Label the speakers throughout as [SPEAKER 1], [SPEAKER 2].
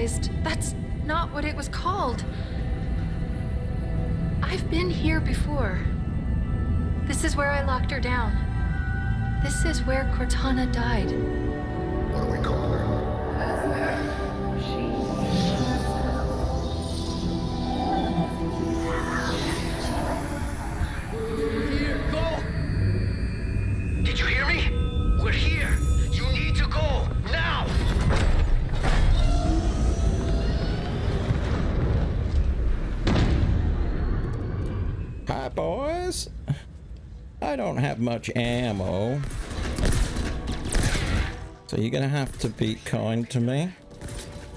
[SPEAKER 1] realized that's not what it was called. I've been here before. This is where I locked her down. This is where Cortana died.
[SPEAKER 2] What do we call her?
[SPEAKER 3] Here, go! Did you hear me? We're here. You need to go, now!
[SPEAKER 4] Hi, boys. I don't have much ammo. So you're gonna have to be kind to me.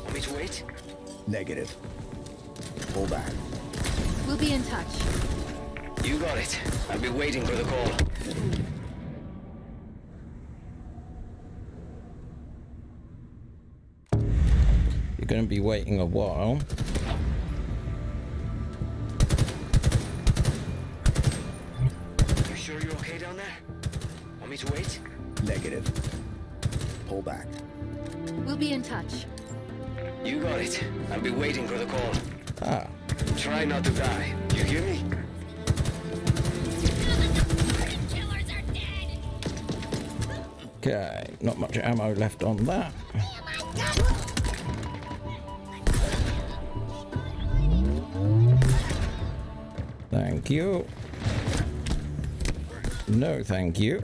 [SPEAKER 3] Want me to wait?
[SPEAKER 2] Negative. Pull back.
[SPEAKER 1] We'll be in touch.
[SPEAKER 3] You got it. I'll be waiting for the call.
[SPEAKER 4] You're gonna be waiting a while.
[SPEAKER 3] You sure you're okay down there? Want me to wait?
[SPEAKER 2] Negative. Pull back.
[SPEAKER 1] We'll be in touch.
[SPEAKER 3] You got it. I'll be waiting for the call.
[SPEAKER 4] Ah,
[SPEAKER 3] Try not to die. You hear me?
[SPEAKER 5] Killers are dead!
[SPEAKER 4] okay. Not much ammo left on that. Thank you. No, thank you.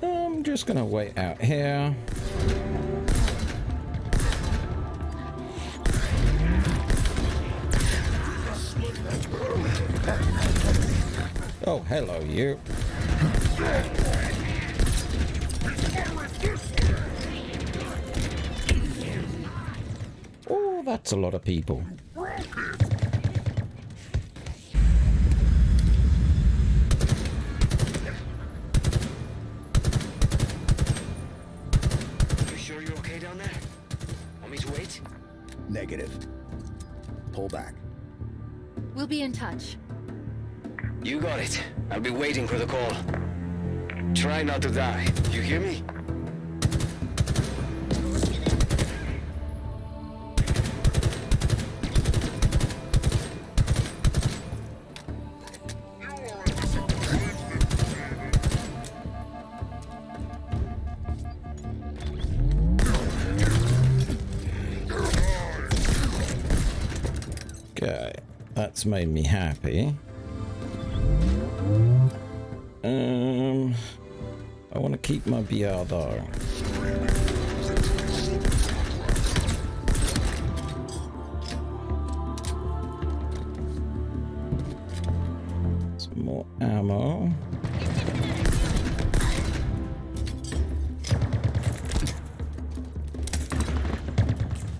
[SPEAKER 4] I'm just gonna wait out here. Oh, hello, you. Oh, that's a lot of people.
[SPEAKER 3] You sure you're okay down there? Want me to wait?
[SPEAKER 2] Negative. Pull back.
[SPEAKER 1] We'll be in touch.
[SPEAKER 3] You got it. I'll be waiting for the call. Try not to die. You hear me?
[SPEAKER 4] Okay, that's made me happy. I want to keep my BR though. Some more ammo.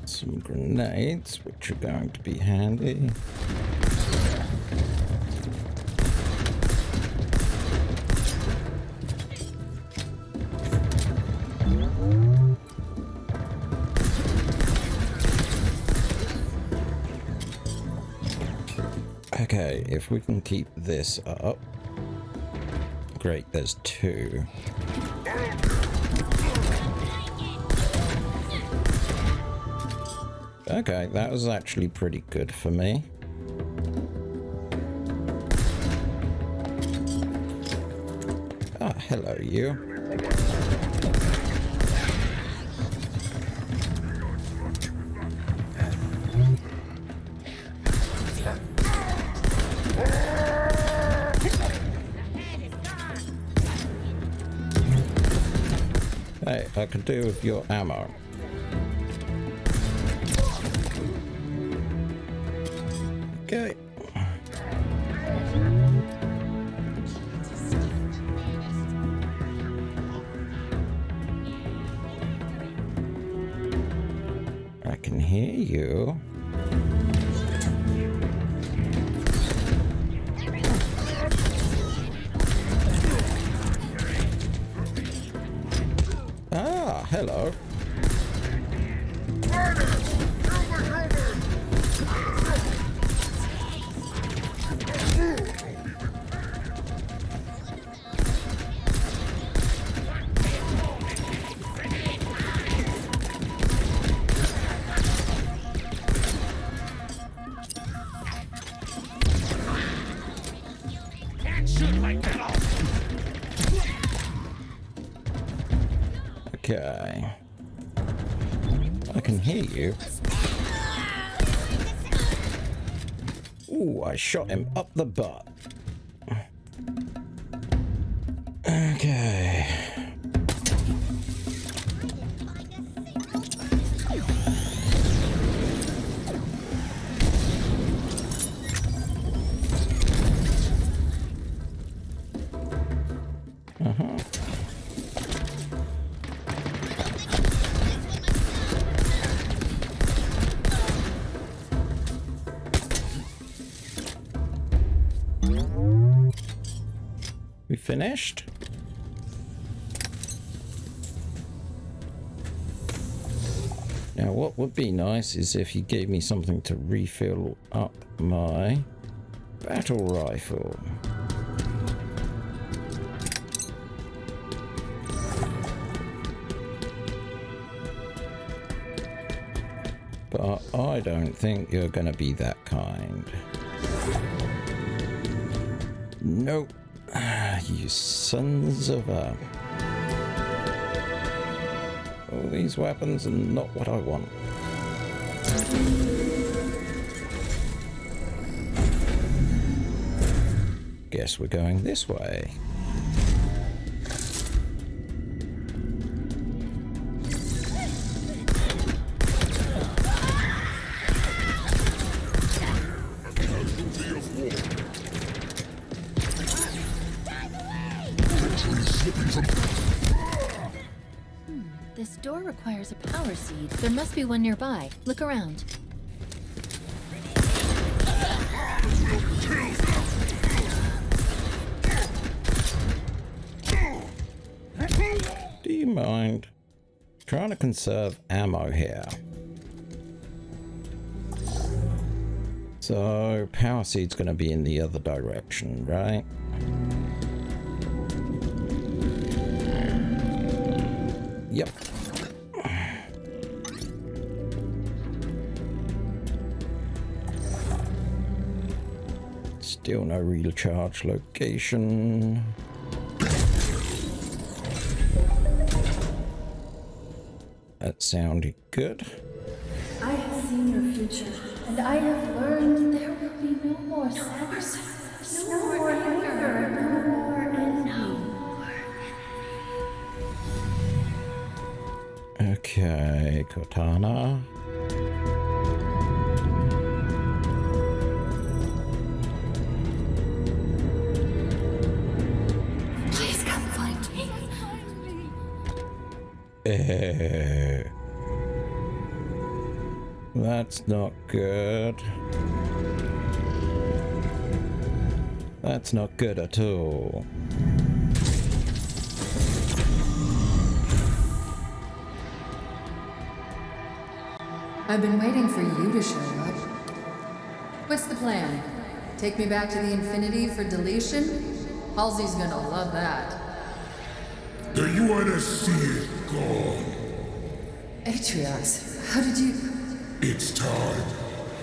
[SPEAKER 4] Some grenades, which are going to be handy. Okay, if we can keep this up. Great, there's two. Okay, that was actually pretty good for me. Ah, hello, you. Hey, I could do with your ammo. Okay. I can hear you. Ah, hello. Okay. I can hear you. Ooh, I shot him up the butt. Okay. We finished? Now what would be nice is if you gave me something to refill up my battle rifle. But I don't think you're gonna be that kind. Nope. You sons of a... All these weapons are not what I want. Guess we're going this way.
[SPEAKER 1] This door requires a power seed. There must be one nearby. Look around.
[SPEAKER 4] Do you mind? Trying to conserve ammo here. So, power seed's gonna be in the other direction, right? Yep. Still no real charge location. That sounded good.
[SPEAKER 6] I have seen your future, and I have learned there will be no more sadness, no more anger, no more envy.
[SPEAKER 4] Okay, Cortana.
[SPEAKER 6] Please come find me.
[SPEAKER 4] That's not good. That's not good at all.
[SPEAKER 7] I've been waiting for you to show up. What's the plan? Take me back to the Infinity for deletion? Halsey's gonna love that.
[SPEAKER 8] Do you want to see it gone?
[SPEAKER 7] Atriox, how did you...
[SPEAKER 8] It's time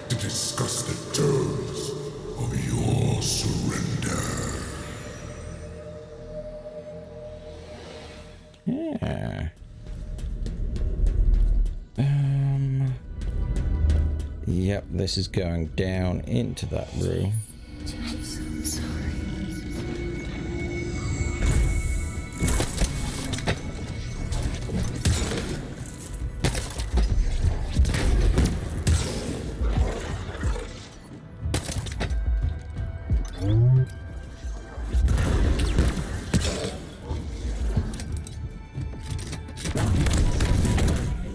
[SPEAKER 8] to discuss the terms of your surrender.
[SPEAKER 4] Yeah. Yep, this is going down into that room.
[SPEAKER 6] I'm so sorry.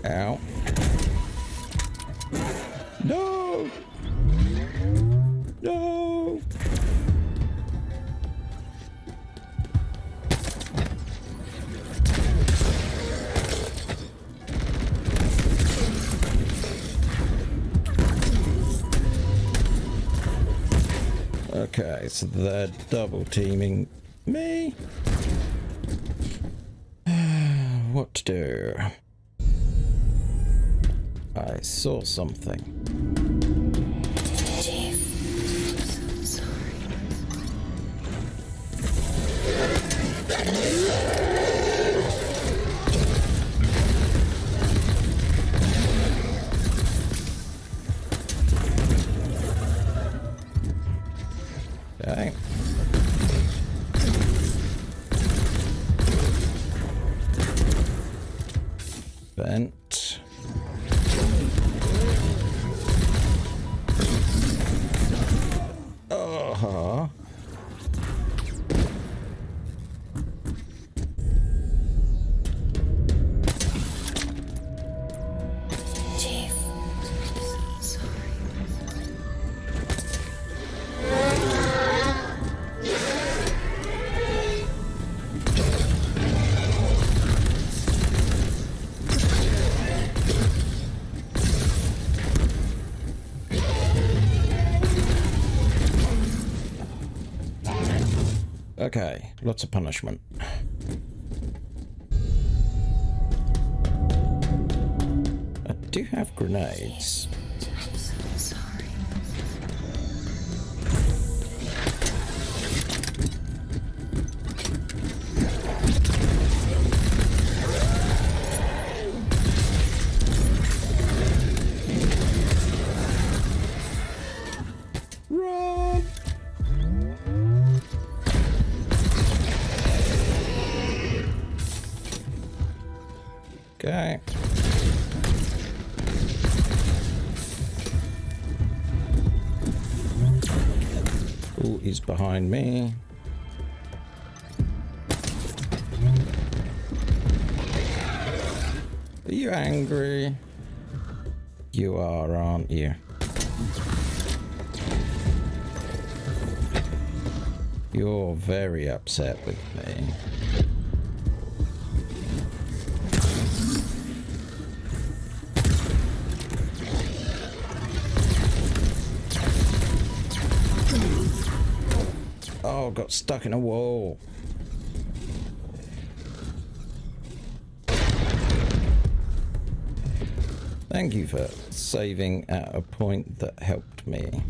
[SPEAKER 4] Ow. No! No! Okay, so they're double teaming me. What to do? I saw something.
[SPEAKER 6] Chief, I'm so sorry.
[SPEAKER 4] vent. Uh-huh.
[SPEAKER 1] Chief. Sorry.
[SPEAKER 4] Okay, lots of punishment. I do have grenades.
[SPEAKER 1] Sorry.
[SPEAKER 4] Run! Okay. Who is behind me? Are you angry? You are, aren't you? You're very upset with me. Oh, got stuck in a wall. Thank you for saving at a point that helped me.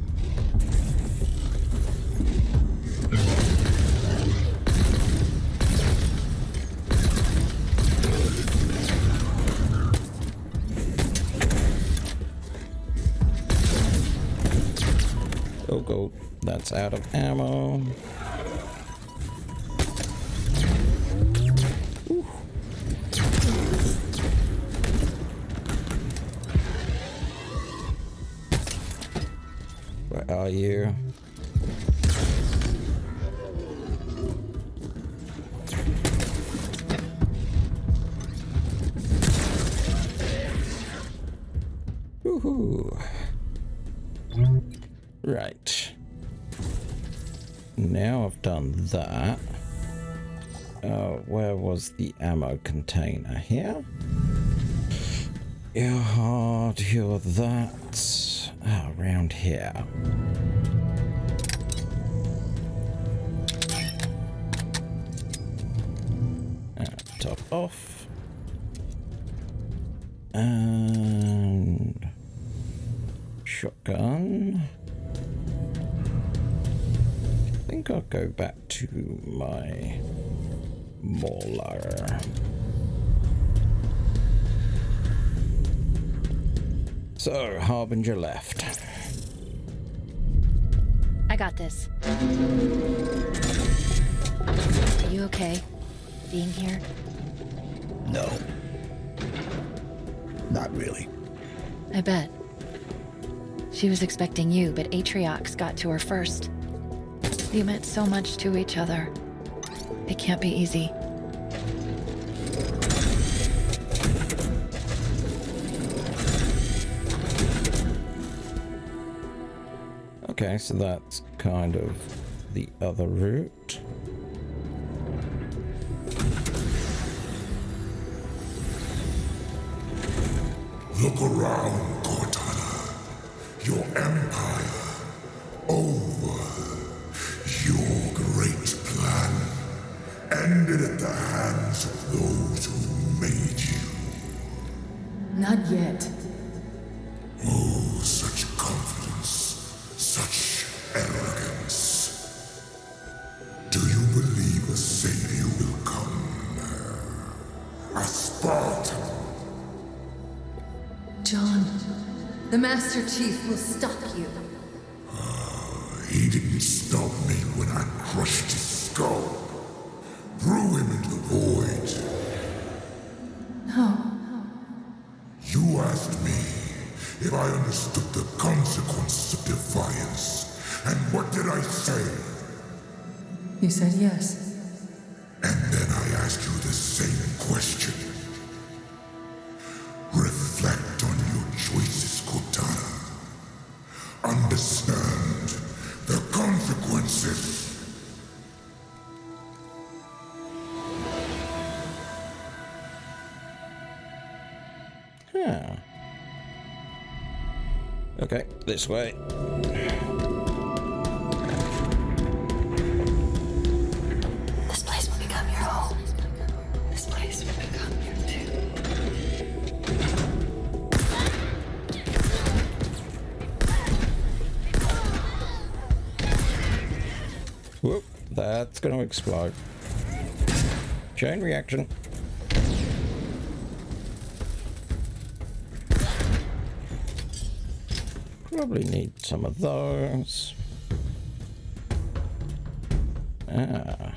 [SPEAKER 4] Oh, go. That's out of ammo. Ooh. Where are you? Woohoo. Right. Now I've done that. Where was the ammo container? Here? You're hard, you're that. Around here. Top off. And shotgun. I think I'll go back to my mauler. So, Harbinger left.
[SPEAKER 1] I got this. Are you okay? Being here?
[SPEAKER 2] No. Not really.
[SPEAKER 1] I bet. She was expecting you, but Atriox got to her first. You meant so much to each other. It can't be easy.
[SPEAKER 4] Okay, so that's kind of the other route.
[SPEAKER 8] Look around, Cortana. Your empire over. Your great plan ended at the hands of those who made you.
[SPEAKER 7] Not yet.
[SPEAKER 8] Oh, such confidence, such arrogance. Do you believe a savior will come? A Spartan?
[SPEAKER 7] John, the Master Chief will stop you.
[SPEAKER 8] He didn't stop me when I crushed his skull. Threw him into the void.
[SPEAKER 7] No.
[SPEAKER 8] if I understood the consequences of defiance. And what did I say?
[SPEAKER 7] You said yes.
[SPEAKER 8] And then I ask you the same question. Reflect on your choices, Cortana. Understand the consequences.
[SPEAKER 4] Huh. Okay, this way.
[SPEAKER 6] This place will become your home. This place will become your tomb.
[SPEAKER 4] Whoop, that's going to explode. Chain reaction. Probably need some of those. Ah.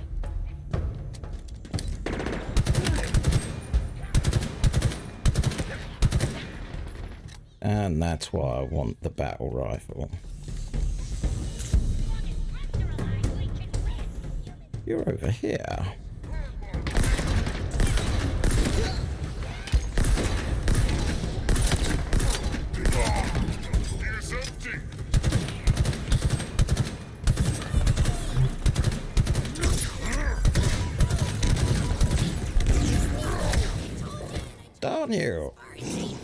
[SPEAKER 4] And that's why I want the battle rifle. You're over here. Darn you!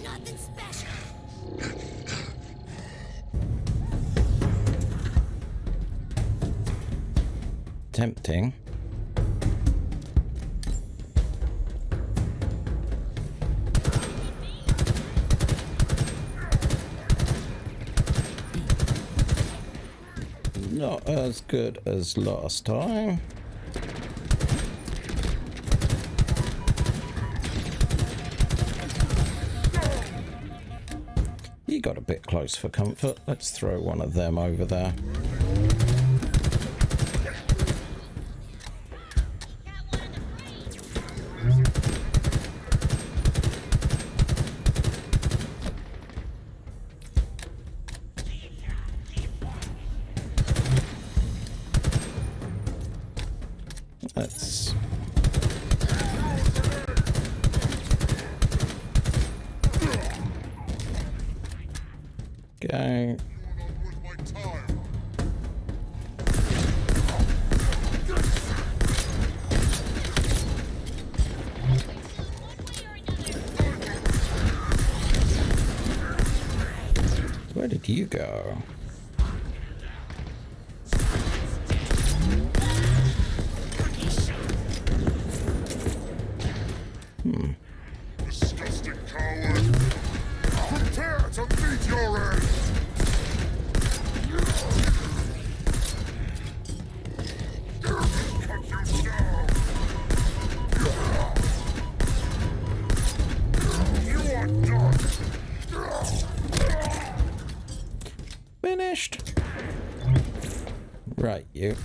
[SPEAKER 5] Nothing special.
[SPEAKER 4] Tempting. Not as good as last time. He got a bit close for comfort. Let's throw one of them over there. Let's... go. Where did you go?
[SPEAKER 8] Disgusting coward! Prepare to meet your end! Cut you down! You are done!
[SPEAKER 4] Finished. Right, you.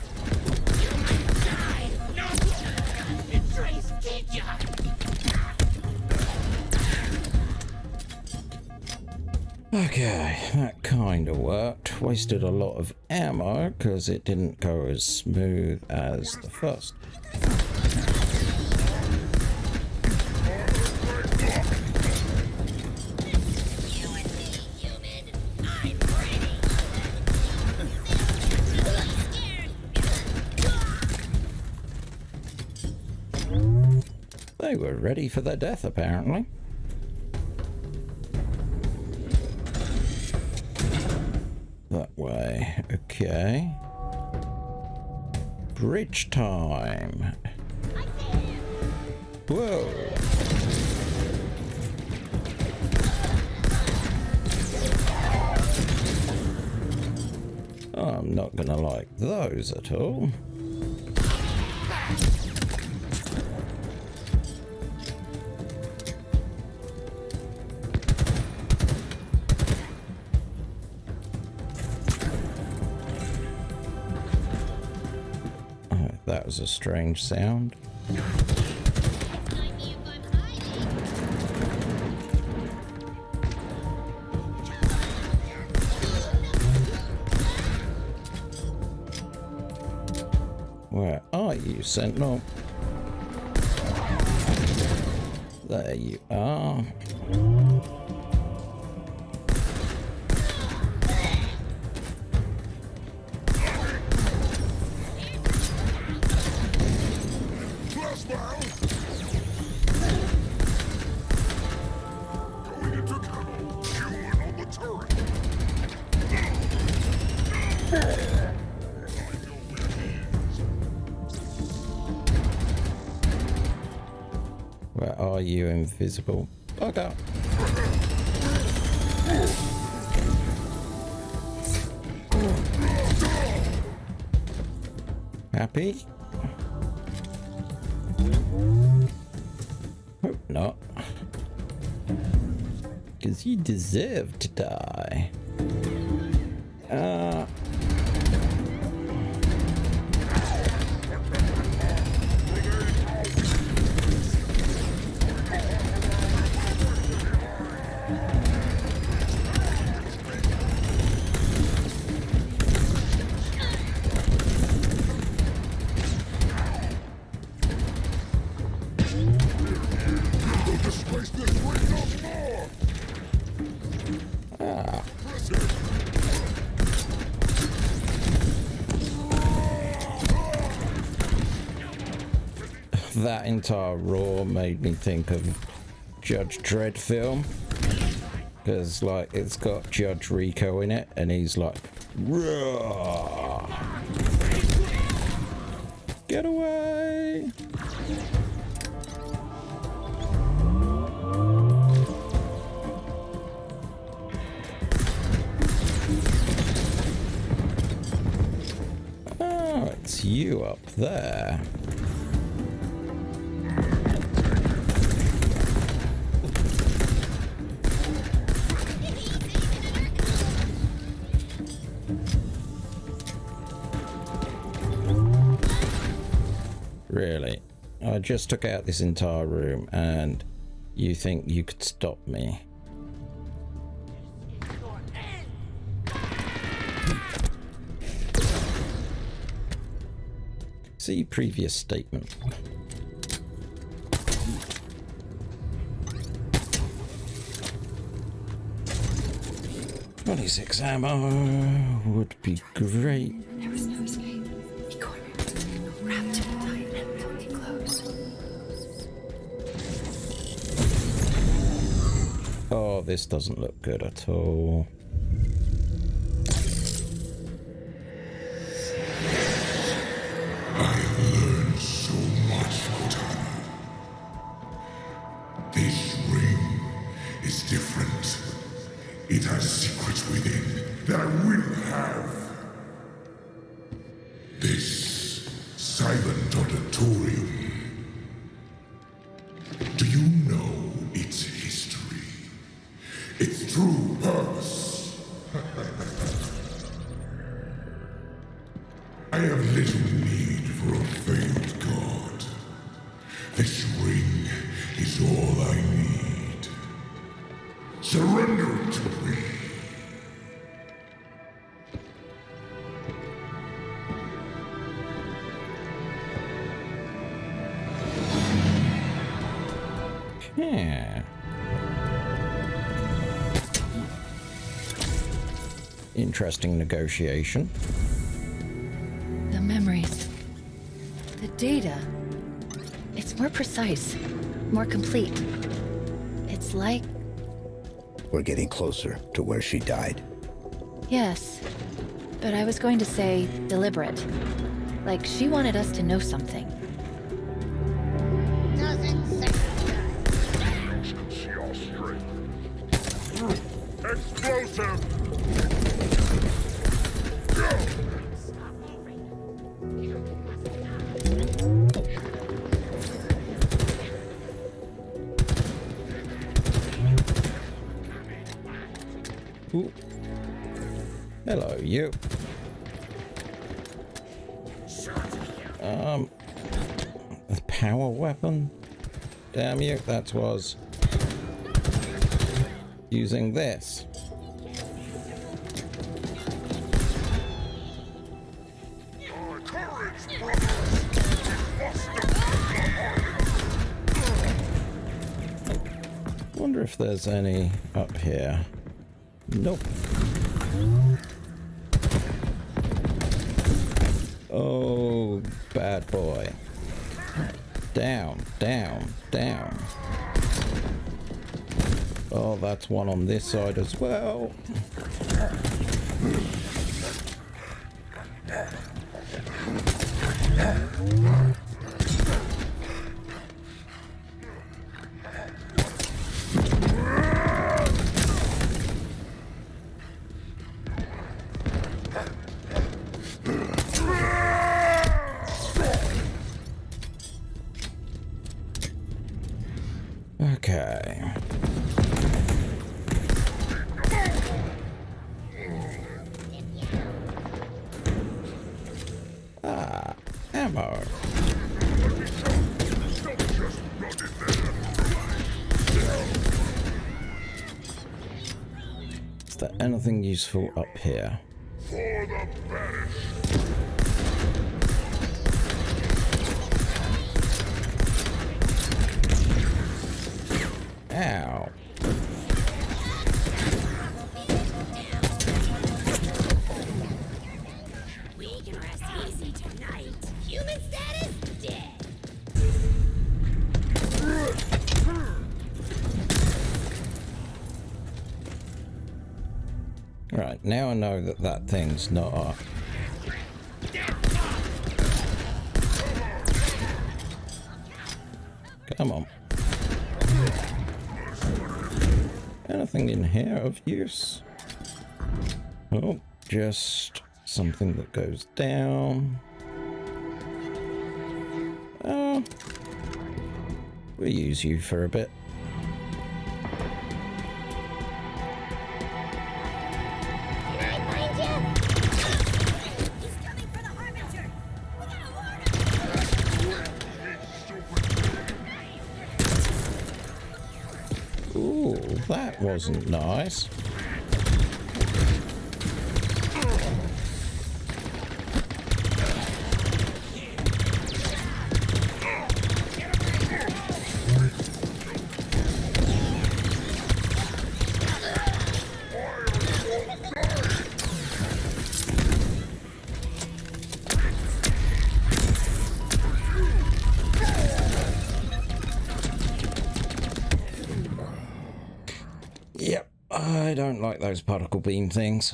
[SPEAKER 4] Okay, that kind of worked. Wasted a lot of ammo because it didn't go as smooth as the first. They were ready for their death, apparently. That way, okay. Bridge time. Whoa. I'm not gonna like those at all. That was a strange sound. Sentinel. There you are. Where are you, invisible bugger? Happy? Hope not. Because you deserve to die. That entire roar made me think of Judge Dredd film, because like it's got Judge Rico in it and he's like, roar, get away. Oh, it's you up there. Really? I just took out this entire room and you think you could stop me? See previous statement. .26 ammo would be great.
[SPEAKER 6] There was no escape. He cornered, wrapped him tight and pulled me close.
[SPEAKER 4] Oh, this doesn't look good at all.
[SPEAKER 8] This ring is different. It has secrets within that I will have. This silent auditorium. Do you know its history? Its true purpose? I have little need for a failed god. This ring is all I need. Surrender it to me.
[SPEAKER 4] Yeah. Interesting negotiation.
[SPEAKER 1] The memories. The data. It's more precise. More complete. It's like...
[SPEAKER 2] We're getting closer to where she died.
[SPEAKER 1] Yes. But I was going to say deliberate. Like she wanted us to know something.
[SPEAKER 5] Doesn't say
[SPEAKER 8] Explosive!
[SPEAKER 4] Ooh. Hello, you. A power weapon? Damn you, that was using this.
[SPEAKER 8] Courage, brothers!
[SPEAKER 4] wonder if there's any up here. Nope. Oh, bad boy. Down, down, down. Oh, that's one on this side as well. Okay. Ah, ammo. Is there anything useful up here?
[SPEAKER 8] For the Banished.
[SPEAKER 4] Ow.
[SPEAKER 5] We can rest easy tonight. Human status dead.
[SPEAKER 4] Right, now I know that that thing's not up. Come on. Anything in here of use? Oh, just something that goes down. We'll use you for a bit.
[SPEAKER 5] Can I find you? He's coming for the Harbinger. We gotta warn him.
[SPEAKER 4] Ooh, that wasn't nice. Yep, I don't like those particle beam things.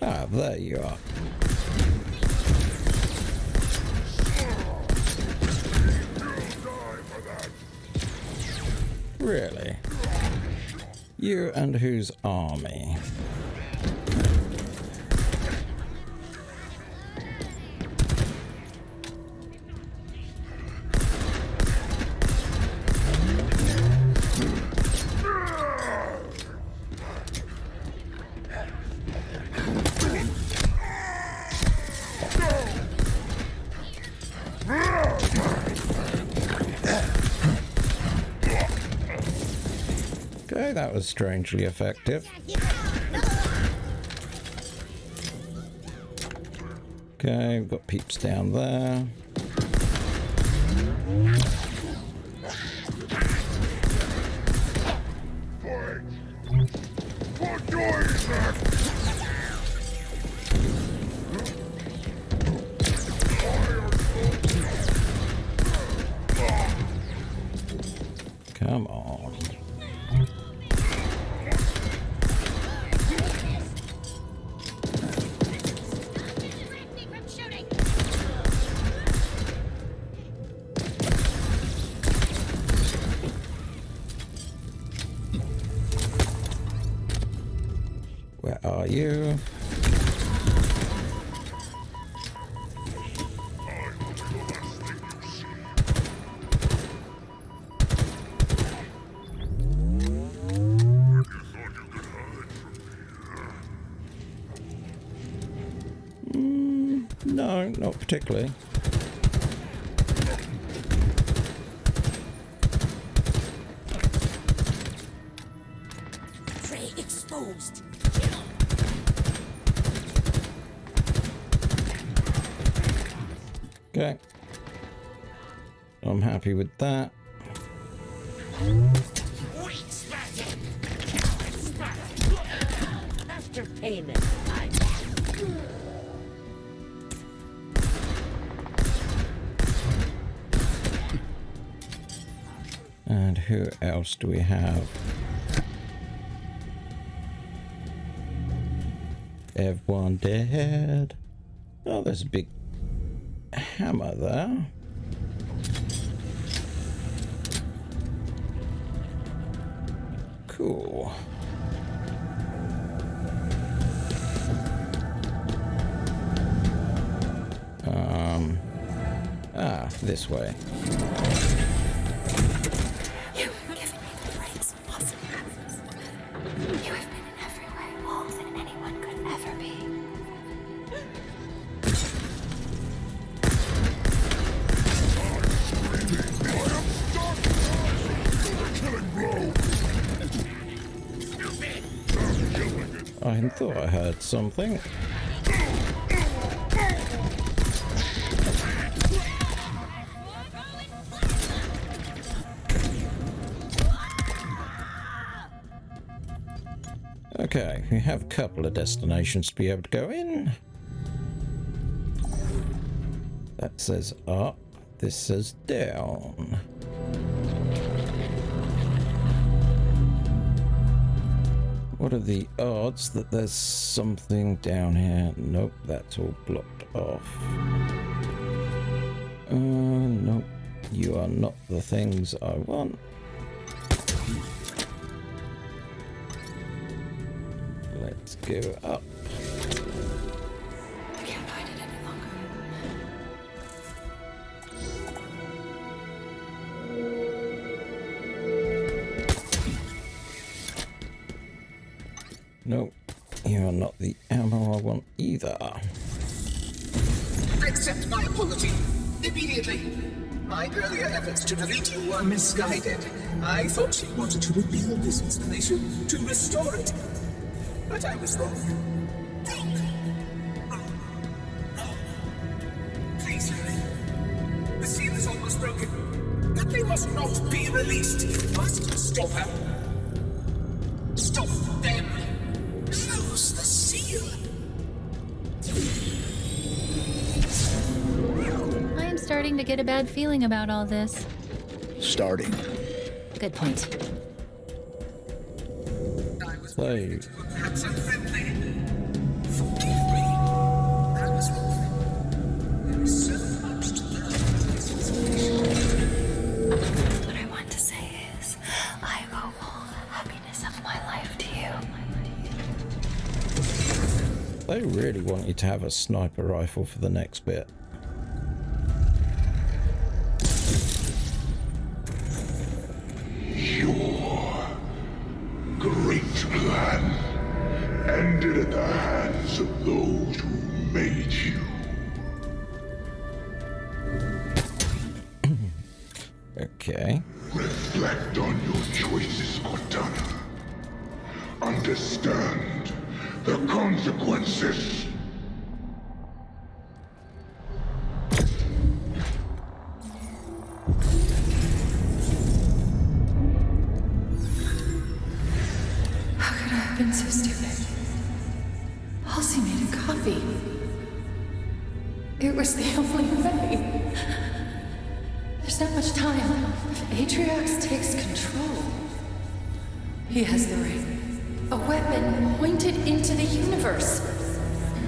[SPEAKER 4] Ah, there you are. Really? You and whose army? Okay, that was strangely effective. Okay, we've got peeps down there. Come on. Where are you? No, not particularly.
[SPEAKER 5] exposed.
[SPEAKER 4] Okay. I'm happy with that.
[SPEAKER 5] After payment,
[SPEAKER 4] And who else do we have? Everyone dead. Oh, there's a big hammer there. Cool. This way.
[SPEAKER 6] You've given me the greatest possibilities. You have been in every way more than anyone could ever be.
[SPEAKER 4] I thought I heard something. Okay, we have a couple of destinations to be able to go in. That says up, this says down. What are the odds that there's something down here? Nope, that's all blocked off. Nope, you are not the things I want. Let's go up.
[SPEAKER 6] I can't hide it any longer.
[SPEAKER 4] Nope, you are not the ammo I want either.
[SPEAKER 9] Accept my apology. Immediately. My earlier efforts to delete you were misguided. I thought she wanted to reveal this installation, to restore it. But I was wrong. Wrong. Please, hurry. The seal is almost broken. That thing must not be released. You must stop her. Stop them. Close the seal.
[SPEAKER 1] I am starting to get a bad feeling about all this.
[SPEAKER 2] Starting.
[SPEAKER 1] Good point.
[SPEAKER 4] So,
[SPEAKER 9] Perhaps unfriendly. Forgive me. I was wrong. There is so much to learn.
[SPEAKER 6] What I want to say is, I owe all the happiness of my life to you.
[SPEAKER 4] they really want you to have a sniper rifle for the next bit.
[SPEAKER 8] Your great plan ended at the hands of those who made you.
[SPEAKER 4] Okay.
[SPEAKER 8] Reflect on your choices, Cortana. Understand the consequences.
[SPEAKER 6] How could I have been so stupid? Halsey made a copy. It was the only way. There's not much time. If Atriox takes control, he has the ring. A weapon pointed into the universe.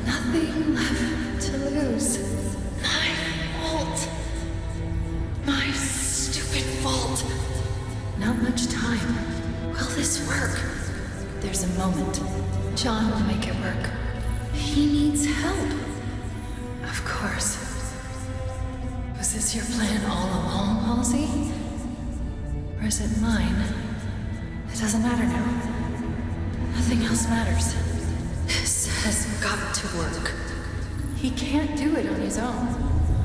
[SPEAKER 6] Nothing left to lose. My fault. My stupid fault. Not much time. Will this work? There's a moment. John will make it work. He needs help. Of course. Was this your plan all along, Halsey? Or is it mine? It doesn't matter now. Nothing else matters. This has got to work. He can't do it on his own.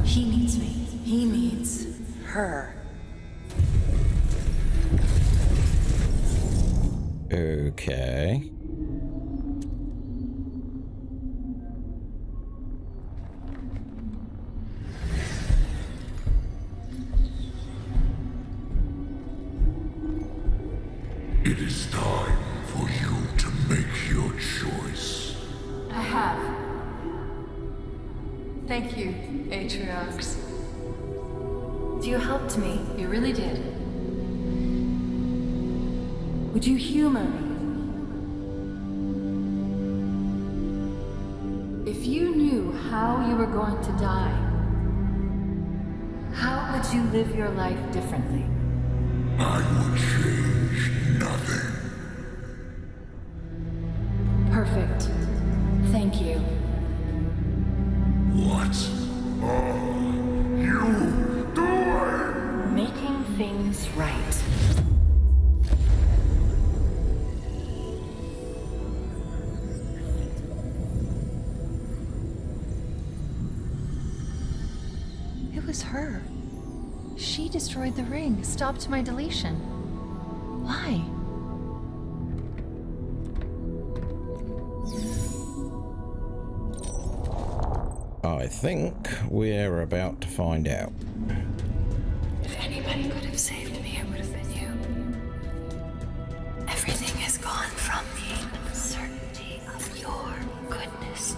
[SPEAKER 6] He needs me. He needs her.
[SPEAKER 4] Okay.
[SPEAKER 8] It is time for you to make your choice.
[SPEAKER 6] I have. Thank you, Atriox.
[SPEAKER 10] You helped me.
[SPEAKER 6] You really did.
[SPEAKER 10] Would you humor me?
[SPEAKER 6] If you knew how you were going to die, how would you live your life differently?
[SPEAKER 8] I will change nothing.
[SPEAKER 6] Perfect. Thank you.
[SPEAKER 8] What are you doing?
[SPEAKER 10] Making things right.
[SPEAKER 6] It was her. She destroyed the ring, stopped my deletion. Why?
[SPEAKER 4] I think we're about to find out.
[SPEAKER 6] If anybody could have saved me, it would have been you. Everything has gone from the uncertainty of your goodness.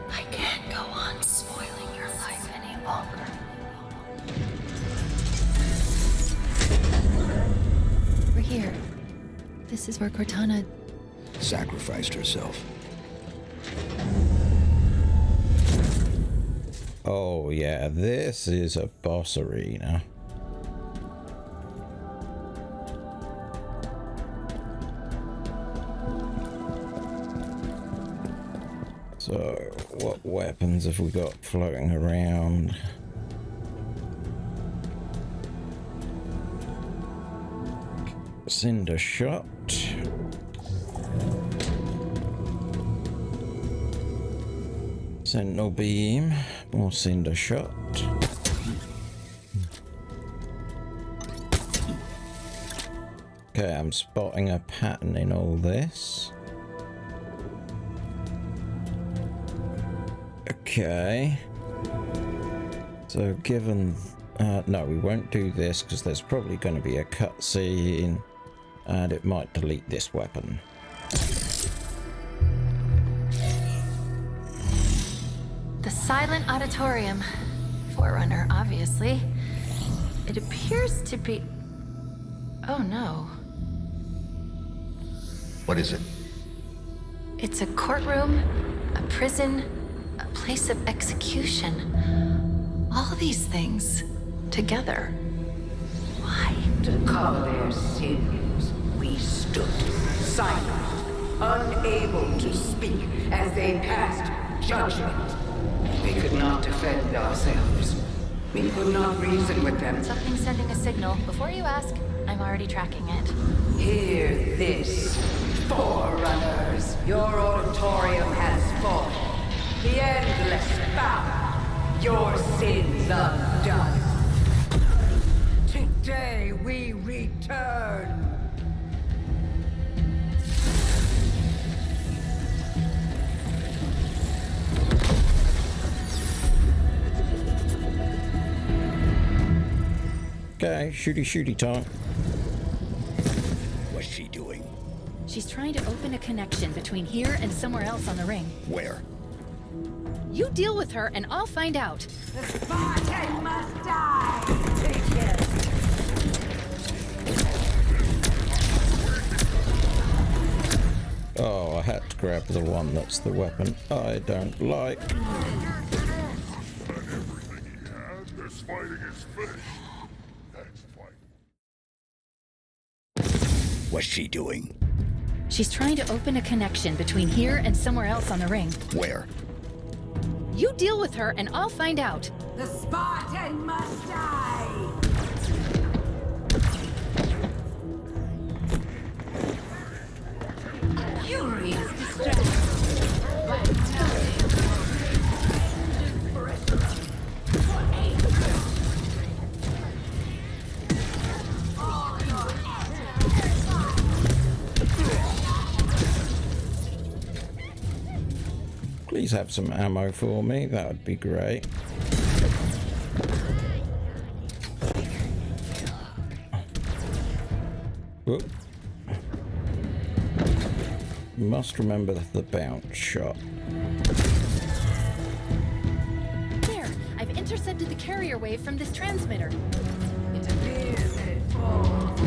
[SPEAKER 6] I can't go on spoiling your life any longer.
[SPEAKER 1] We're here. This is where Cortana
[SPEAKER 2] Sacrificed herself.
[SPEAKER 4] Oh yeah, this is a boss arena. So, what weapons have we got floating around? Cinder shot. Sentinel beam. More cinder shot. Okay, I'm spotting a pattern in all this. Okay. So given... no, we won't do this because there's probably going to be a cutscene and it might delete this weapon.
[SPEAKER 1] The silent auditorium. Forerunner, obviously. It appears to be... Oh no.
[SPEAKER 2] What is it?
[SPEAKER 1] It's a courtroom, a prison, a place of execution. All these things together. Why?
[SPEAKER 11] To cover their sins, we stood silent, unable to speak as they passed judgment. We could not defend ourselves. We could not reason with them.
[SPEAKER 1] Something's sending a signal. Before you ask, I'm already tracking it.
[SPEAKER 11] Hear this, Forerunners. Your auditorium has fallen. The endless bound. Your sins undone. Today we return.
[SPEAKER 4] Okay, shooty time.
[SPEAKER 2] What's she doing?
[SPEAKER 1] She's trying to open a connection between here and somewhere else on the ring.
[SPEAKER 2] Where?
[SPEAKER 1] You deal with her and I'll find out.
[SPEAKER 11] The Spartan must die! Take it!
[SPEAKER 4] Oh, I had to grab the one that's the weapon I don't like.
[SPEAKER 8] And everything he had, this fighting is finished. That's fighting.
[SPEAKER 2] What's she doing?
[SPEAKER 1] She's trying to open a connection between here and somewhere else on the ring.
[SPEAKER 2] Where?
[SPEAKER 1] You deal with her and I'll find out.
[SPEAKER 11] The Spartan must die! Furious distraction.
[SPEAKER 4] Please have some ammo for me, that would be great. Whoop. Must remember the bounce shot.
[SPEAKER 1] There! I've intercepted the carrier wave from this transmitter.
[SPEAKER 11] It appears that it falls.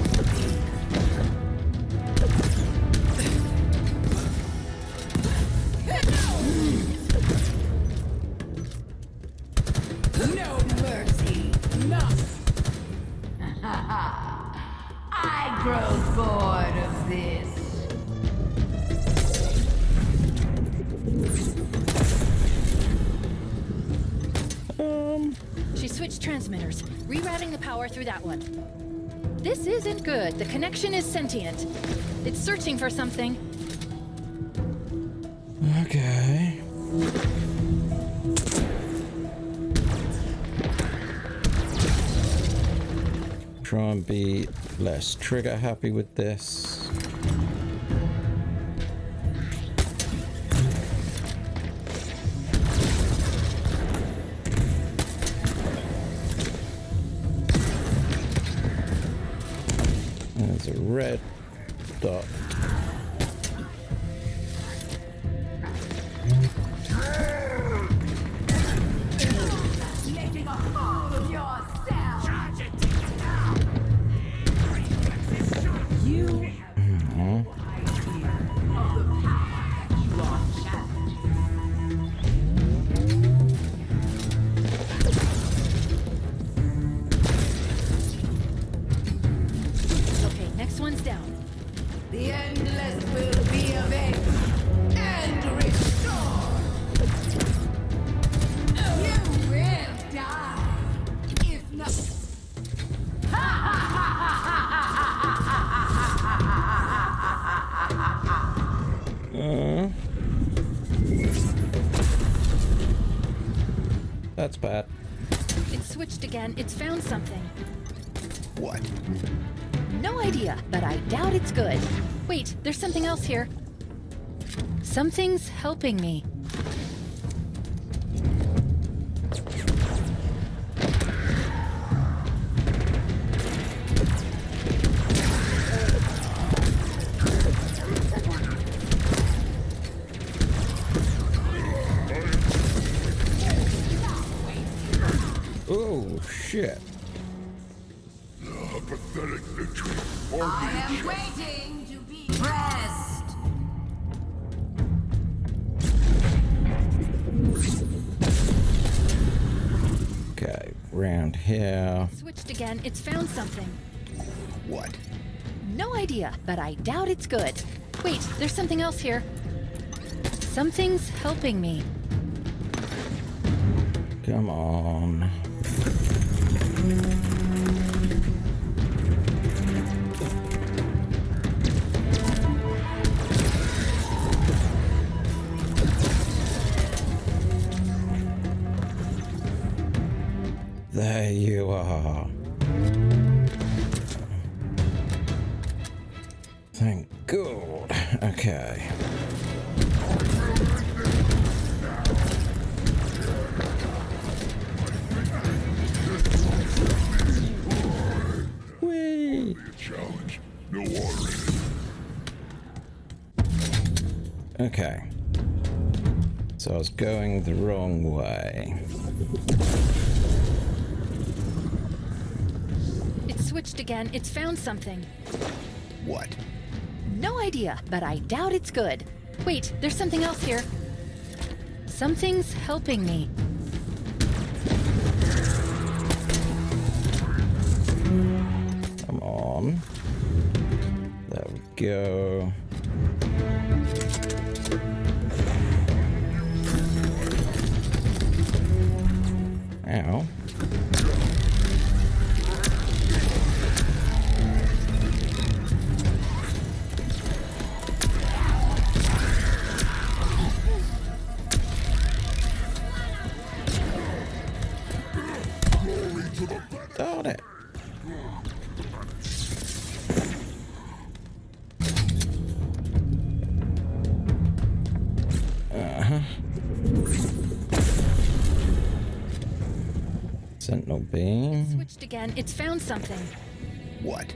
[SPEAKER 11] No mercy, none. I grow bored of this.
[SPEAKER 1] She switched transmitters, rerouting the power through that one. This isn't good. The connection is sentient. It's searching for something.
[SPEAKER 4] Okay. Try and be less trigger happy with this. There's a red dot.
[SPEAKER 11] Making a fool of yourself. You have no idea of the power you are challenging.
[SPEAKER 1] Okay, next one's down.
[SPEAKER 11] The endless will be avenged and restored. You will die if not.
[SPEAKER 4] That's bad.
[SPEAKER 1] It's switched again. It's found something.
[SPEAKER 2] What?
[SPEAKER 1] No idea, but I doubt it's good. Wait, there's something else here. Something's helping me.
[SPEAKER 4] Oh, shit.
[SPEAKER 8] A pathetic victory.
[SPEAKER 11] I am waiting to be pressed.
[SPEAKER 4] Okay, round here.
[SPEAKER 1] Switched again. It's found something.
[SPEAKER 2] What?
[SPEAKER 1] No idea, but I doubt it's good. Wait, there's something else here. Something's helping me.
[SPEAKER 4] Come on. There you are. Thank God. Okay. Whee!
[SPEAKER 8] A challenge. No water in it.
[SPEAKER 4] Okay. So I was going the wrong way.
[SPEAKER 1] It's switched again. It's found something.
[SPEAKER 2] What?
[SPEAKER 1] No idea, but I doubt it's good. Wait, there's something else here. Something's helping me.
[SPEAKER 4] Come on. There we go. Ow. Darn it. Sentinel beam.
[SPEAKER 1] Switched again. It's found something.
[SPEAKER 2] What?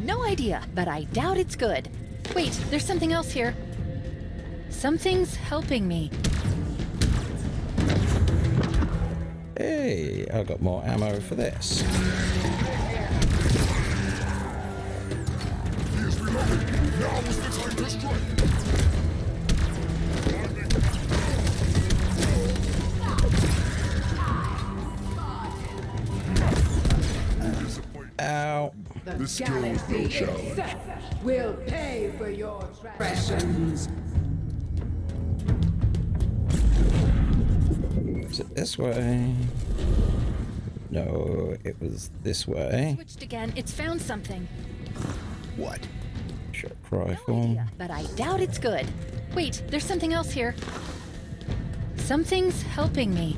[SPEAKER 1] No idea, but I doubt it's good. Wait, there's something else here. Something's helping me.
[SPEAKER 4] Hey, I got more ammo for this.
[SPEAKER 8] He is reloading. Now is the time to strike.
[SPEAKER 4] Ow.
[SPEAKER 8] The skills will show.
[SPEAKER 11] Will pay for your transgressions.
[SPEAKER 4] Is it this way? No, it was this way.
[SPEAKER 1] Switched again. It's found something.
[SPEAKER 2] What?
[SPEAKER 4] Shock
[SPEAKER 1] No
[SPEAKER 4] rifle.
[SPEAKER 1] idea, but I doubt it's good. Wait, there's something else here. Something's helping me.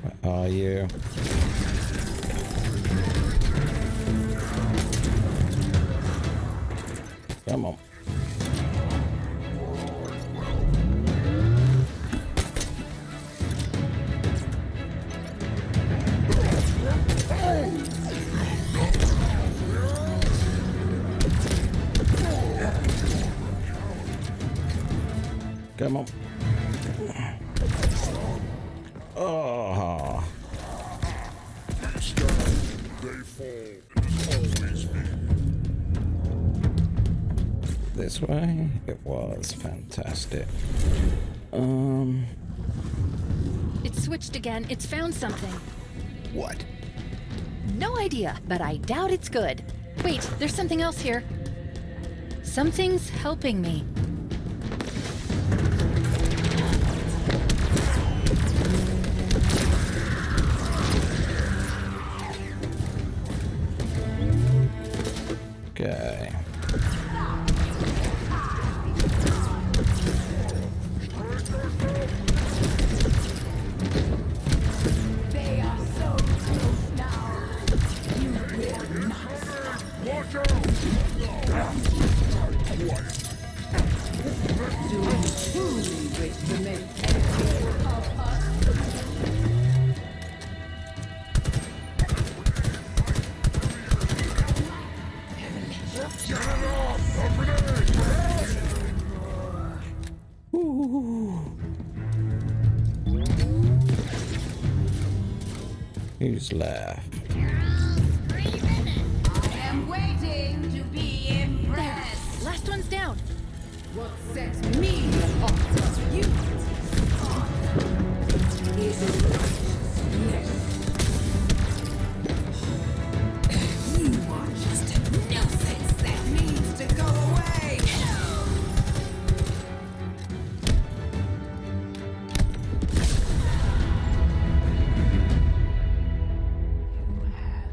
[SPEAKER 4] Where are you? Come on. Come on. Oh. This way? It was fantastic.
[SPEAKER 1] It's switched again. It's found something.
[SPEAKER 2] What?
[SPEAKER 1] No idea, but I doubt it's good. Wait, there's something else here. Something's helping me.
[SPEAKER 4] Okay.
[SPEAKER 11] They are so close now. You will not.
[SPEAKER 8] Watch out!
[SPEAKER 11] Do you truly wish to make enemies of us?
[SPEAKER 4] Who's left?
[SPEAKER 11] I am waiting to be impressed.
[SPEAKER 1] Last one's down.
[SPEAKER 11] What sets me apart from you is righteousness. You are just a nuisance that needs to go away. You have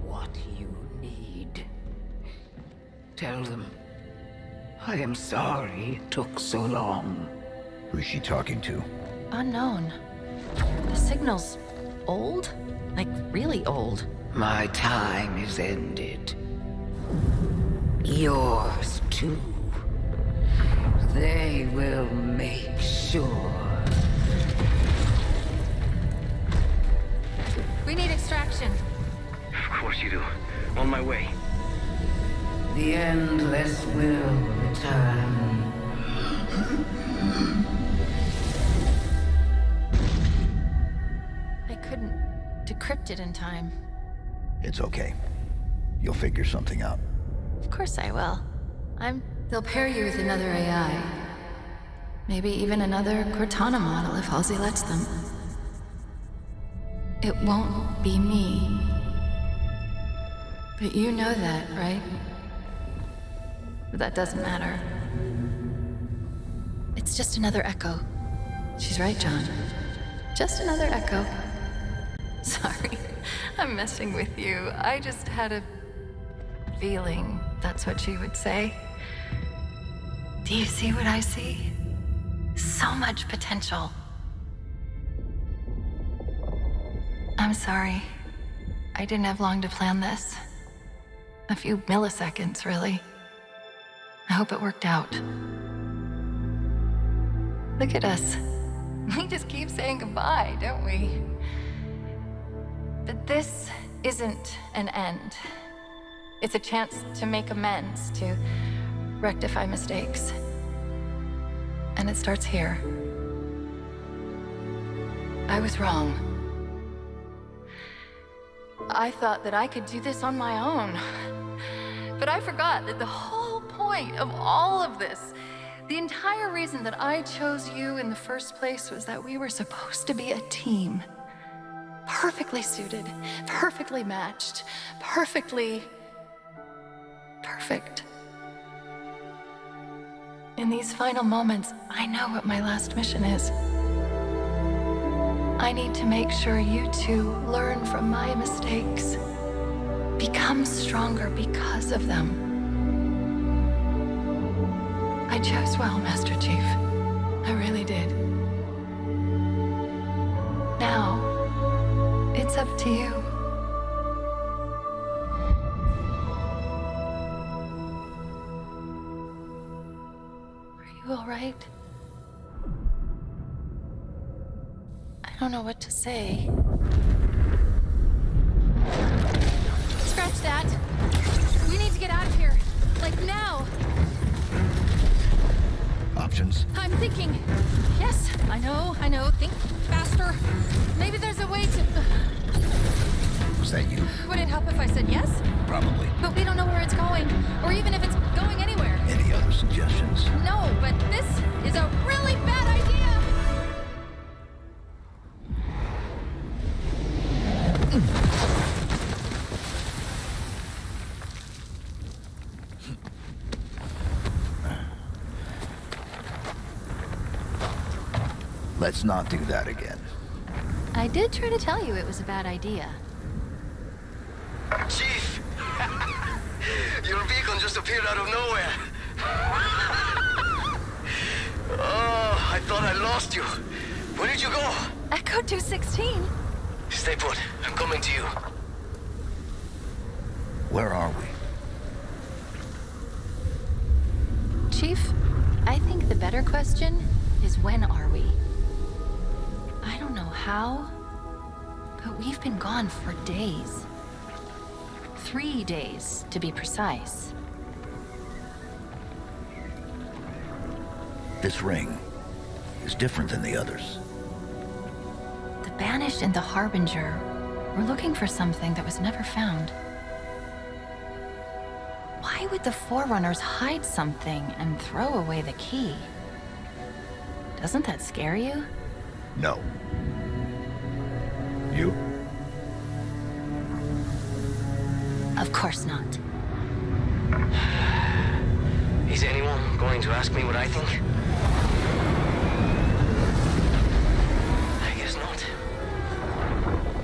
[SPEAKER 11] what you need. Tell them. I am sorry it took so long.
[SPEAKER 2] Who's she talking to?
[SPEAKER 1] Unknown. The signal's old? Like, really old.
[SPEAKER 11] My time is ended. Yours too. They will make sure.
[SPEAKER 6] We need extraction.
[SPEAKER 3] Of course you do. On my way.
[SPEAKER 11] The endless will return.
[SPEAKER 1] I couldn't decrypt it in time.
[SPEAKER 2] It's okay. You'll figure something out.
[SPEAKER 1] Of course I will.
[SPEAKER 7] They'll pair you with another AI. Maybe even another Cortana model if Halsey lets them. It won't be me. But you know that, right? But that doesn't matter. It's just another echo. She's right, John. Just another echo. Sorry, I'm messing with you. I just had a feeling that's what she would say. Do you see what I see? So much potential. I'm sorry. I didn't have long to plan this. A few milliseconds, really. I hope it worked out. Look at us. We just keep saying goodbye, don't we? But this isn't an end. It's a chance to make amends, to rectify mistakes. And it starts here. I was wrong. I thought that I could do this on my own. But I forgot that the whole point of all of this, the entire reason that I chose you in the first place, was that we were supposed to be a team. Perfectly suited, perfectly matched, perfect. In these final moments, I know what my last mission is. I need to make sure you two learn from my mistakes, become stronger because of them. I chose well, Master Chief. I really did. Now, it's up to you. All right? I don't know what to say.
[SPEAKER 6] Scratch that. We need to get out of here. Like now.
[SPEAKER 2] Options?
[SPEAKER 6] I'm thinking. Yes, I know. Think faster. Maybe there's a way to...
[SPEAKER 2] Was that you?
[SPEAKER 6] Would it help if I said yes?
[SPEAKER 2] Probably.
[SPEAKER 6] But we don't know where it's going, or even if it's going anywhere.
[SPEAKER 2] Any other suggestions?
[SPEAKER 6] No, but this is a really bad idea!
[SPEAKER 2] Let's not do that again.
[SPEAKER 7] I did try to tell you it was a bad idea.
[SPEAKER 3] Chief! Your beacon just appeared out of nowhere. Oh, I thought I lost you. Where did you go?
[SPEAKER 7] Echo 216.
[SPEAKER 3] Stay put. I'm coming to you.
[SPEAKER 2] Where are we?
[SPEAKER 7] Chief, I think the better question is when are we? I don't know how, but we've been gone for days. 3 days, to be precise.
[SPEAKER 2] This ring is different than the others.
[SPEAKER 7] The Banished and the Harbinger were looking for something that was never found. Why would the Forerunners hide something and throw away the key? Doesn't that scare you?
[SPEAKER 2] No. You?
[SPEAKER 7] Of course not.
[SPEAKER 3] Is anyone going to ask me what I think? I guess not.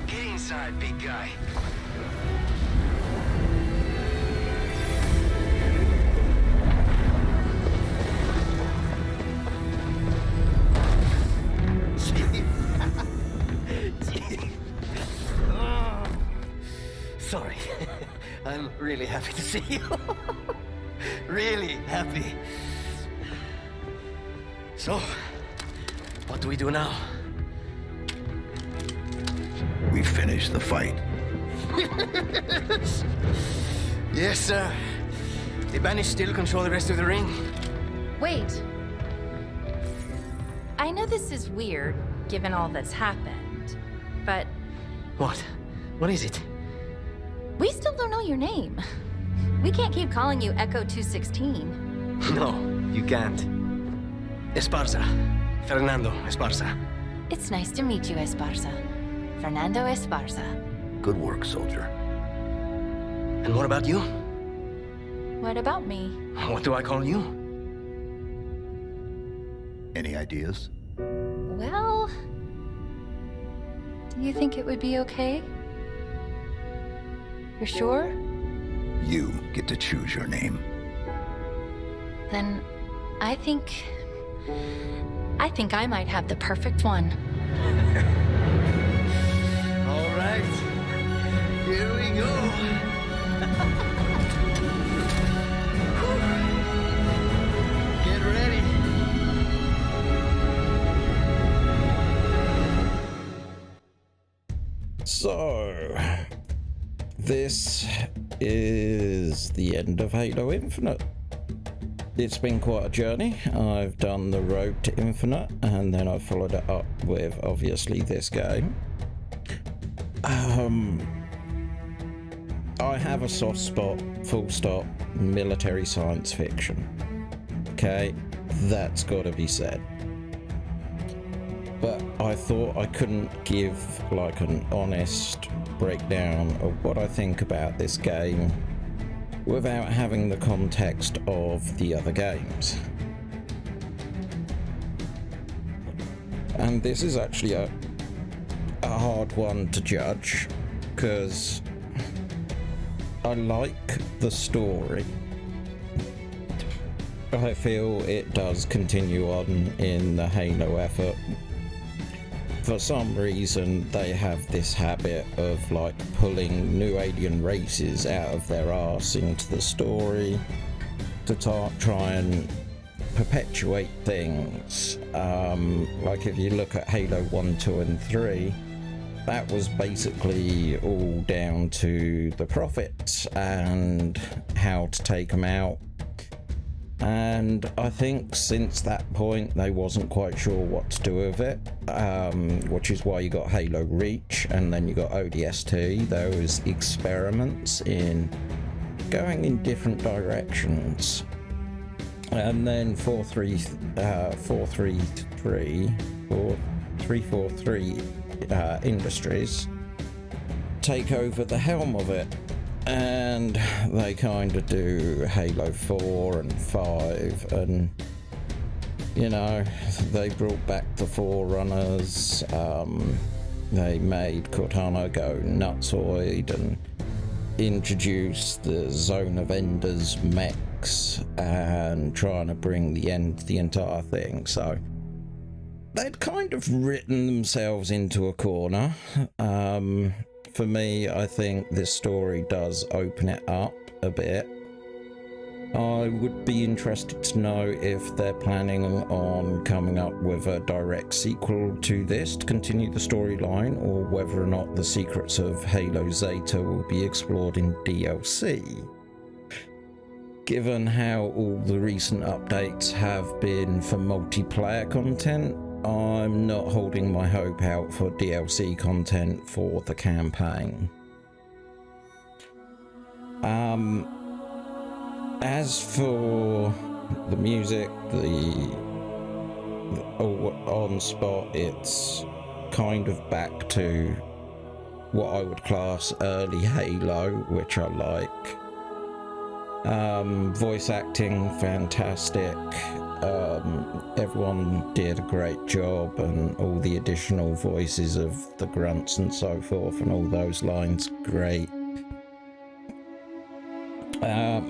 [SPEAKER 3] Get inside, big guy.
[SPEAKER 12] Sorry. I'm really happy to see you. Really happy. So, what do we do now?
[SPEAKER 2] We finish the fight.
[SPEAKER 12] Yes, sir. The Banished still control the rest of the ring.
[SPEAKER 13] Wait. I know this is weird, given all that's happened, but...
[SPEAKER 12] What? What is it?
[SPEAKER 13] We still don't know your name. We can't keep calling you Echo 216.
[SPEAKER 12] No, you can't. Esparza. Fernando Esparza.
[SPEAKER 7] It's nice to meet you, Esparza. Fernando Esparza.
[SPEAKER 2] Good work, soldier.
[SPEAKER 12] And what about you?
[SPEAKER 13] What about me?
[SPEAKER 12] What do I call you?
[SPEAKER 2] Any ideas?
[SPEAKER 7] Well... Do you think it would be okay? You're sure?
[SPEAKER 2] You get to choose your name.
[SPEAKER 7] Then I think I might have the perfect one.
[SPEAKER 12] All right. Here we go.
[SPEAKER 4] So, this is the end of Halo Infinite. It's been quite a journey. I've done the road to Infinite, and then I followed it up with, obviously, this game. I have a soft spot, full stop, military science fiction. Okay, that's got to be said. But I thought I couldn't give like an honest breakdown of what I think about this game without having the context of the other games. And this is actually a hard one to judge, because I like the story. I feel it does continue on in the Halo effort. For some reason, they have this habit of like pulling new alien races out of their arse into the story to try and perpetuate things. Like if you look at Halo 1, 2 and 3, that was basically all down to the Prophets and how to take them out. And I think since that point they wasn't quite sure what to do with it, which is why you got Halo Reach and then you got ODST. Those experiments in going in different directions. And then 343 Industries take over the helm of it. And they kind of do Halo 4 and 5, and you know, they brought back the Forerunners, they made Cortana go nutsoid and introduced the Zone of Enders mechs and trying to bring the end to the entire thing. So they'd kind of written themselves into a corner. For me, I think this story does open it up a bit. I would be interested to know if they're planning on coming up with a direct sequel to this to continue the storyline, or whether or not the secrets of Halo Zeta will be explored in DLC. Given how all the recent updates have been for multiplayer content, I'm not holding my hope out for DLC content for the campaign. As for the music, on spot, it's kind of back to what I would class early Halo, which I like. Voice acting, fantastic. Everyone did a great job, and all the additional voices of the grunts and so forth and all those lines, great.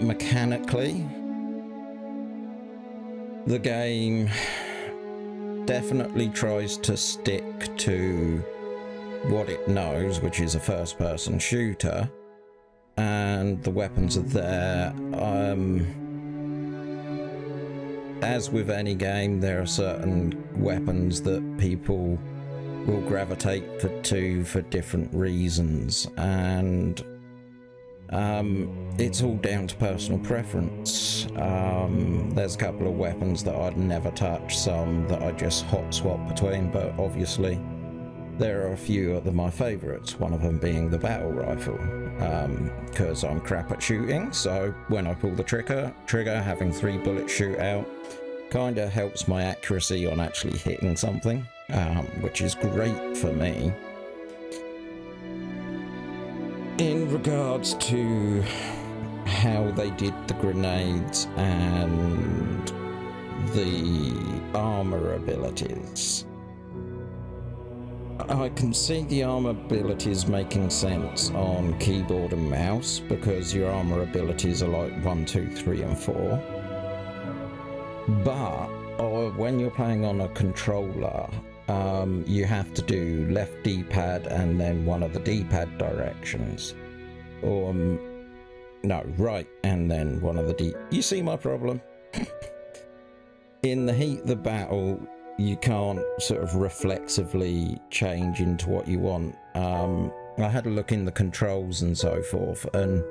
[SPEAKER 4] Mechanically, the game definitely tries to stick to what it knows, which is a first-person shooter, and the weapons are there. As with any game, there are certain weapons that people will gravitate to for different reasons, and it's all down to personal preference. There's a couple of weapons that I'd never touch, some that I just hot swap between, but obviously there are a few of my favourites, one of them being the battle rifle, because I'm crap at shooting, so when I pull the trigger, having 3 bullets shoot out kind of helps my accuracy on actually hitting something, which is great for me. In regards to how they did the grenades and the armor abilities, I can see the armor abilities making sense on keyboard and mouse, because your armor abilities are like 1, 2, 3 and 4. But when you're playing on a controller, you have to do left D-pad and then one of the D-pad directions, or no, right and then one of the D. You see my problem? In the heat of the battle, you can't sort of reflexively change into what you want. I had a look in the controls and so forth, and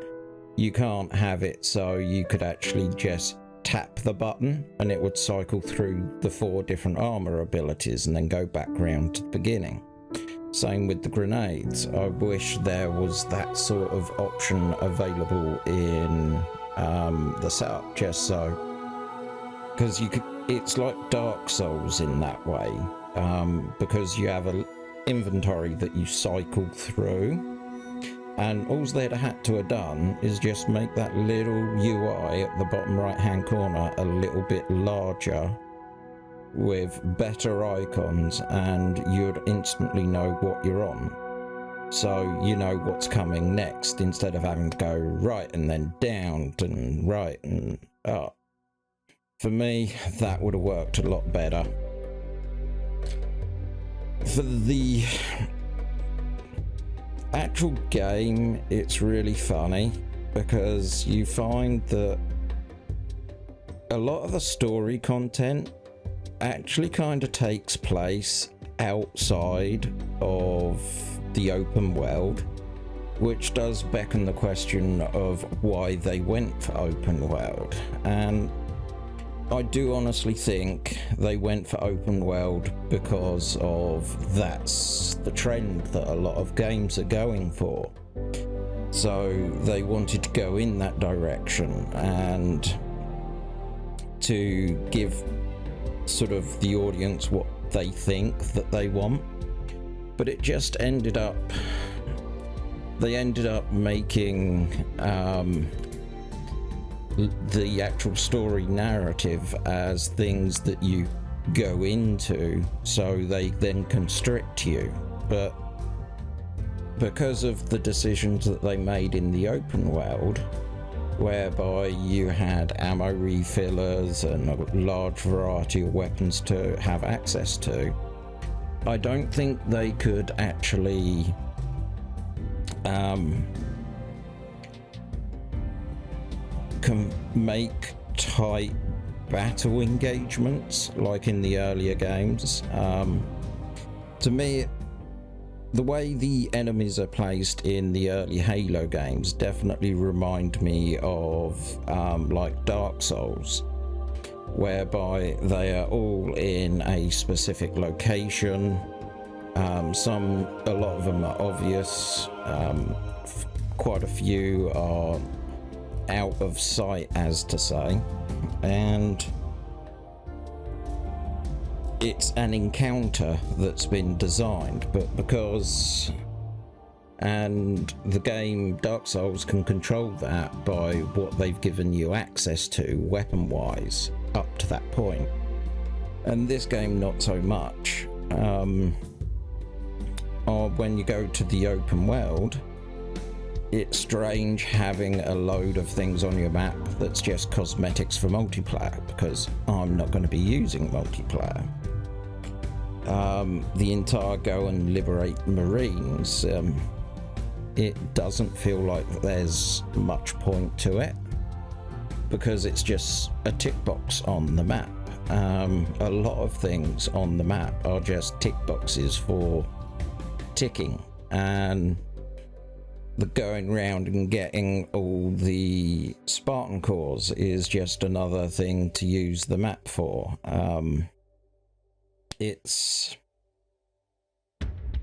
[SPEAKER 4] you can't have it so you could actually just tap the button and it would cycle through the 4 different armor abilities and then go back round to the beginning. Same with the grenades. I wish there was that sort of option available in the setup, just so, because you could, it's like Dark Souls in that way, because you have an inventory that you cycle through, and all they'd had to have done is just make that little UI at the bottom right hand corner a little bit larger with better icons, and you'd instantly know what you're on, so you know what's coming next, instead of having to go right and then down and right and up. For me, that would have worked a lot better. For the actual game, it's really funny because you find that a lot of the story content actually kind of takes place outside of the open world, which does beckon the question of why they went for open world. And I do honestly think they went for open world because of that's the trend that a lot of games are going for. So they wanted to go in that direction and to give sort of the audience what they think that they want. But it just ended up, they ended up making the actual story narrative as things that you go into, so they then constrict you. But because of the decisions that they made in the open world, whereby you had ammo refillers and a large variety of weapons to have access to, I don't think they could actually make tight battle engagements like in the earlier games. To me, the way the enemies are placed in the early Halo games definitely remind me of like Dark Souls, whereby they are all in a specific location. A lot of them are obvious, quite a few are out of sight, as to say, and it's an encounter that's been designed, but because, and the game Dark Souls can control that by what they've given you access to weapon wise up to that point, and this game not so much. Or when you go to the open world, it's strange having a load of things on your map that's just cosmetics for multiplayer, because I'm not going to be using multiplayer. The entire go and liberate Marines, it doesn't feel like there's much point to it, because it's just a tick box on the map. A lot of things on the map are just tick boxes for ticking, and the going round and getting all the Spartan cores is just another thing to use the map for. It's,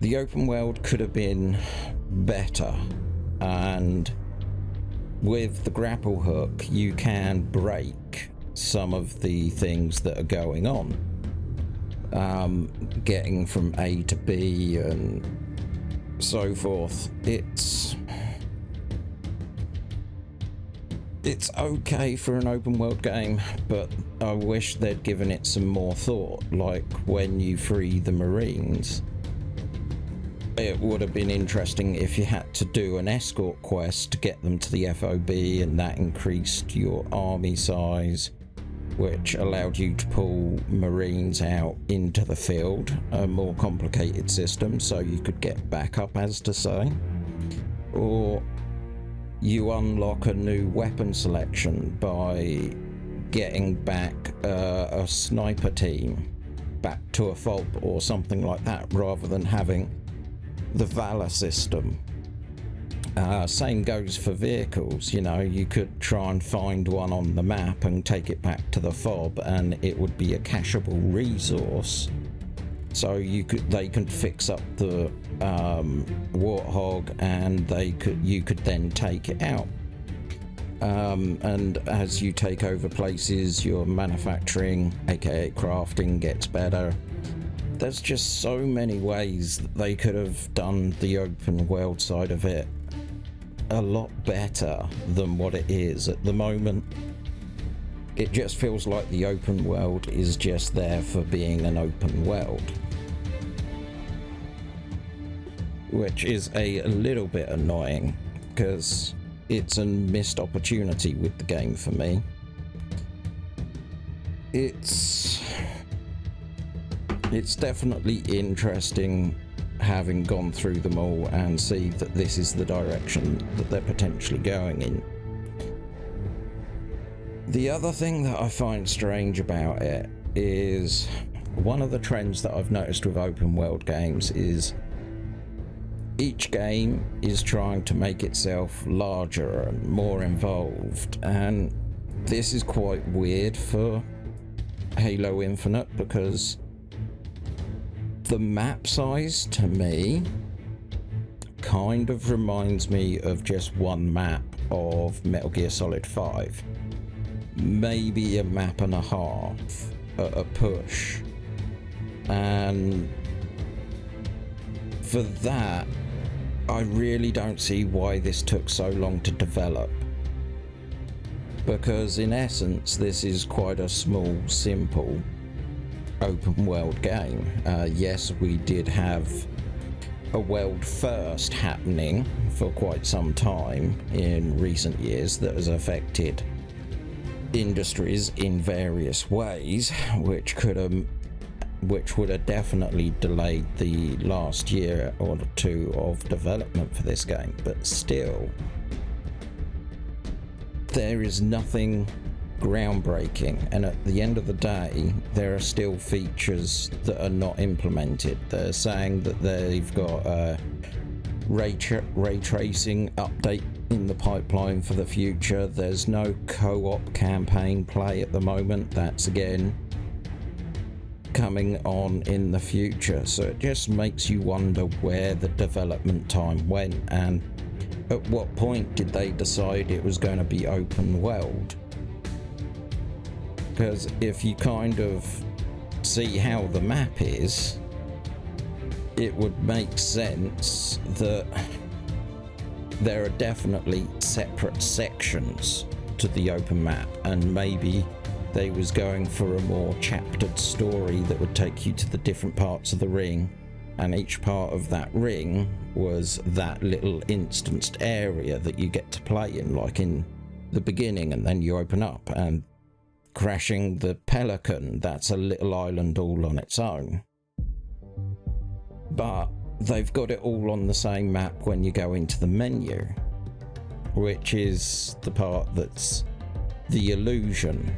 [SPEAKER 4] the open world could have been better, and with the grapple hook you can break some of the things that are going on, getting from A to B and so forth. It's okay for an open world game, but I wish they'd given it some more thought. Like when you free the Marines, it would have been interesting if you had to do an escort quest to get them to the FOB, and that increased your army size, which allowed you to pull Marines out into the field, a more complicated system, so you could get backup, as to say. Or you unlock a new weapon selection by getting back a sniper team back to a fob or something like that, rather than having the Valor system, Same goes for vehicles. You know, you could try and find one on the map and take it back to the fob, and it would be a cacheable resource. So they could fix up the Warthog, and you could then take it out. And as you take over places, your manufacturing, aka crafting, gets better. There's just so many ways that they could have done the open world side of it a lot better than what it is at the moment. It just feels like the open world is just there for being an open world, which is a little bit annoying because it's a missed opportunity with the game for me. It's definitely interesting having gone through them all and see that this is the direction that they're potentially going in. The other thing that I find strange about it is one of the trends that I've noticed with open world games is each game is trying to make itself larger and more involved, and this is quite weird for Halo Infinite because the map size to me kind of reminds me of just one map of Metal Gear Solid 5. Maybe a map and a half at a push. And for that, I really don't see why this took so long to develop. Because in essence, this is quite a small, simple open world game. Yes, we did have a world first happening for quite some time in recent years that has affected industries in various ways, which would have definitely delayed the last year or two of development for this game. But still, there is nothing groundbreaking, and at the end of the day there are still features that are not implemented. They're saying that they've got a ray tracing update in the pipeline for the future. There's no co-op campaign play at the moment. That's again coming on in the future, so it just makes you wonder where the development time went and at what point did they decide it was going to be open world. Because if you kind of see how the map is, it would make sense that there are definitely separate sections to the open map, and maybe they was going for a more chaptered story that would take you to the different parts of the ring, and each part of that ring was that little instanced area that you get to play in, like in the beginning, and then you open up and crashing the Pelican, that's a little island all on its own. But they've got it all on the same map when you go into the menu, which is the part that's the illusion.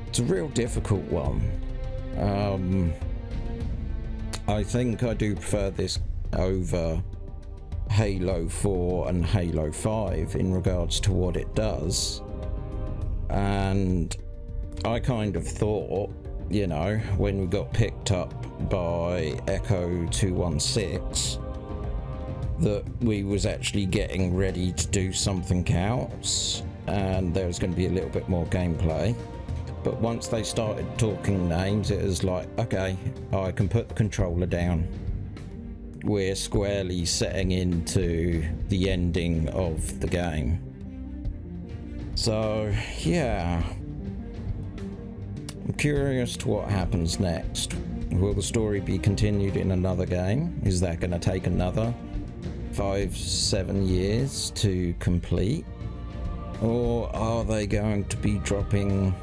[SPEAKER 4] It's a real difficult one. I think I do prefer this over Halo 4 and Halo 5 in regards to what it does. And I kind of thought, you know, when we got picked up by Echo 216, that we was actually getting ready to do something else and there was going to be a little bit more gameplay. But once they started talking names, it was like, okay, I can put the controller down. We're squarely setting into the ending of the game. So, yeah. I'm curious to what happens next. Will the story be continued in another game? Is that going to take another 5-7 years to complete? Or are they going to be dropping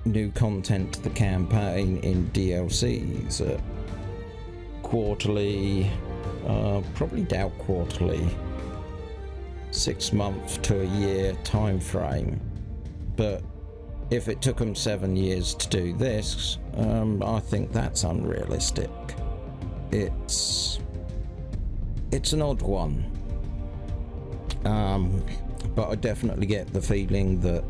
[SPEAKER 4] new content to the campaign in DLCs at quarterly, probably doubt quarterly, 6 month to a year time frame? But if it took them 7 years to do this, I think that's unrealistic. It's it's an odd one. But I definitely get the feeling that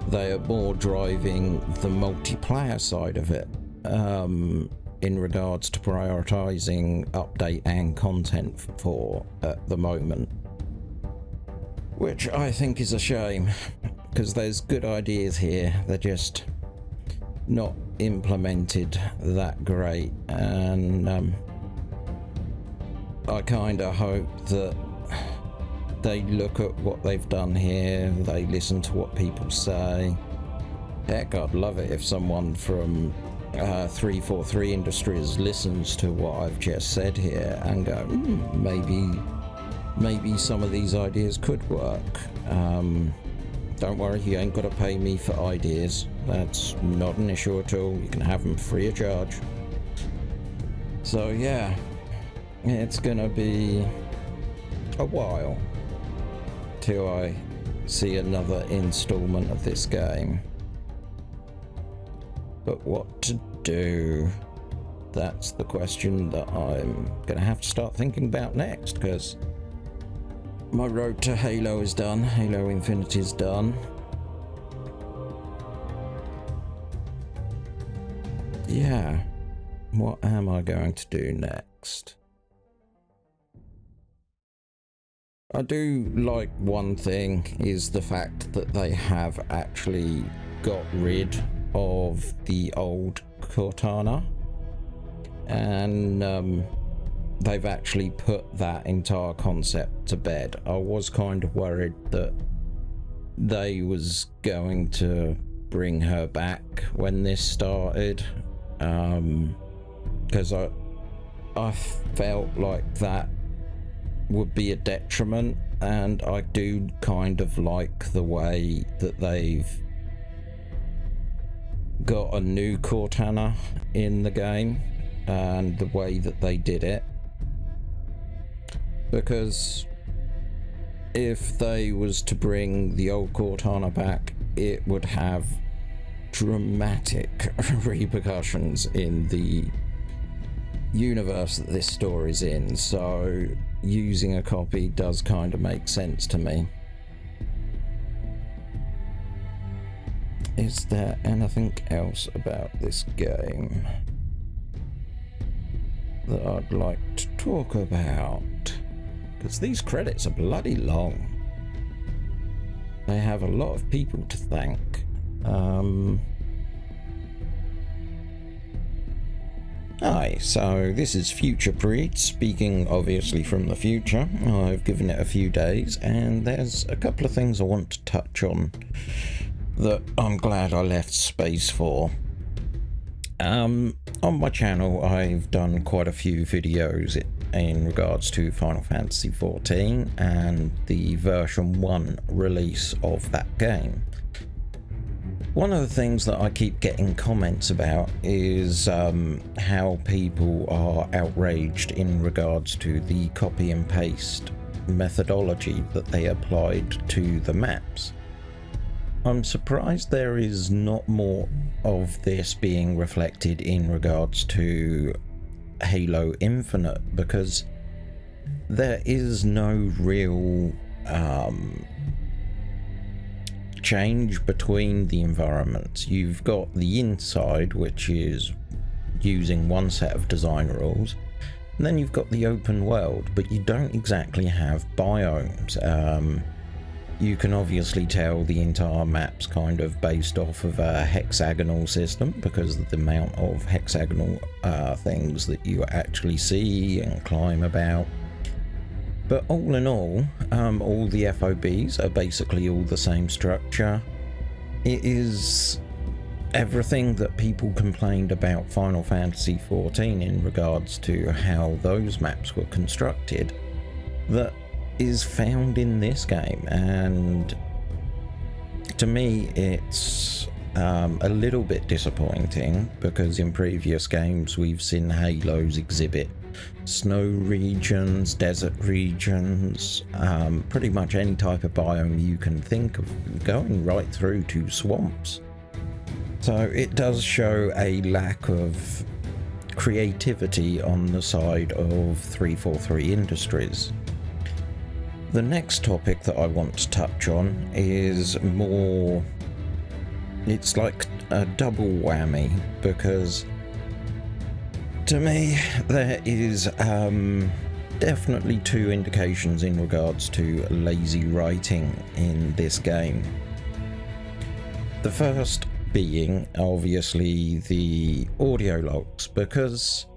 [SPEAKER 4] they are more driving the multiplayer side of it, in regards to prioritizing update and content for at the moment, which I think is a shame, because there's good ideas here, they're just not implemented that great. And I kind of hope that they look at what they've done here, they listen to what people say. Heck, I'd love it if someone from 343 Industries listens to what I've just said here and go, maybe some of these ideas could work. Don't worry, you ain't got to pay me for ideas. That's not an issue at all. You can have them free of charge. So yeah, it's gonna be a while till I see another installment of this game. But what to do? That's the question that I'm gonna have to start thinking about next, because my road to Halo is done. Halo Infinite is done. Yeah, what am I going to do next? I do like one thing is the fact that they have actually got rid of the old Cortana, and they've actually put that entire concept to bed. I was kind of worried that they was going to bring her back when this started, because I felt like that would be a detriment, and I do kind of like the way that they've got a new Cortana in the game and the way that they did it, because if they was to bring the old Cortana back, it would have dramatic repercussions in the universe that this story's in, so using a copy does kind of make sense to me. Is there anything else about this game that I'd like to talk about? Because these credits are bloody long. They have a lot of people to thank. Hi, so this is Future Breed, speaking obviously from the future. I've given it a few days, and there's a couple of things I want to touch on that I'm glad I left space for. On my channel, I've done quite a few videos in regards to Final Fantasy XIV and the version 1 release of that game. One of the things that I keep getting comments about is how people are outraged in regards to the copy and paste methodology that they applied to the maps. I'm surprised there is not more of this being reflected in regards to Halo Infinite, because there is no real change between the environments. You've got the inside, which is using one set of design rules, and then you've got the open world, but you don't exactly have biomes. You can obviously tell the entire map's kind of based off of a hexagonal system because of the amount of hexagonal things that you actually see and climb about. But all in all the FOBs are basically all the same structure. It is everything that people complained about Final Fantasy XIV in regards to how those maps were constructed that is found in this game, and to me it's a little bit disappointing, because in previous games we've seen Halos exhibit snow regions, desert regions, pretty much any type of biome you can think of, going right through to swamps. So it does show a lack of creativity on the side of 343 Industries. The next topic that I want to touch on is more... it's like a double whammy, because to me there is definitely two indications in regards to lazy writing in this game. The first being obviously the audio logs, because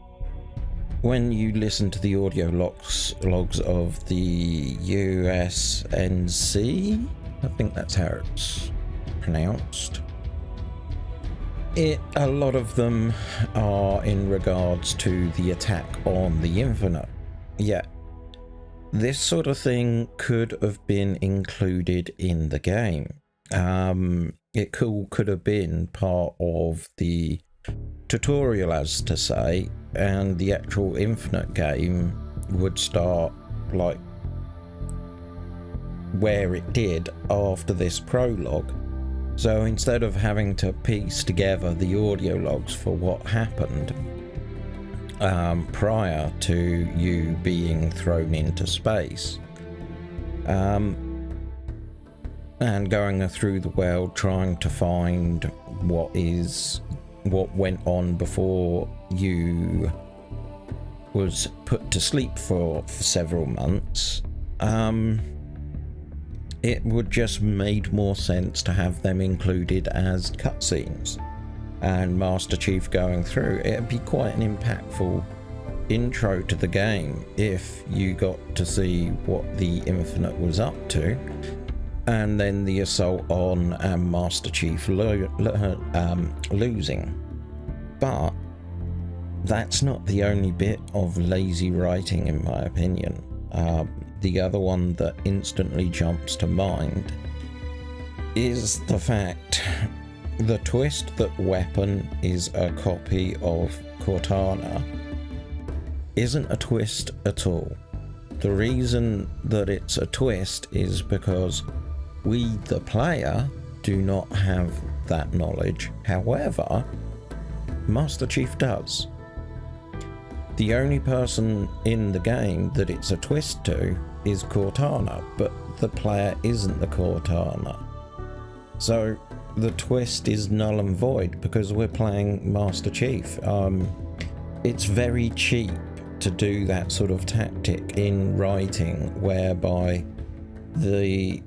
[SPEAKER 4] when you listen to the audio logs of the USNC, I think that's how it's pronounced, a lot of them are in regards to the attack on the Infinite. Yet this sort of thing could have been included in the game. It could have been part of the tutorial, as to say, and the actual Infinite game would start like where it did after this prologue. So instead of having to piece together the audio logs for what happened prior to you being thrown into space, and going through the world trying to find what went on before you was put to sleep for several months, it would just made more sense to have them included as cutscenes and Master Chief going through. It'd be quite an impactful intro to the game if you got to see what the Infinite was up to, and then the assault on Master Chief losing. But that's not the only bit of lazy writing, in my opinion. The other one that instantly jumps to mind is the fact, the twist that Weapon is a copy of Cortana isn't a twist at all. The reason that it's a twist is because we, the player, do not have that knowledge. However, Master Chief does. The only person in the game that it's a twist to is Cortana, but the player isn't the Cortana. So the twist is null and void because we're playing Master Chief. It's very cheap to do that sort of tactic in writing, whereby the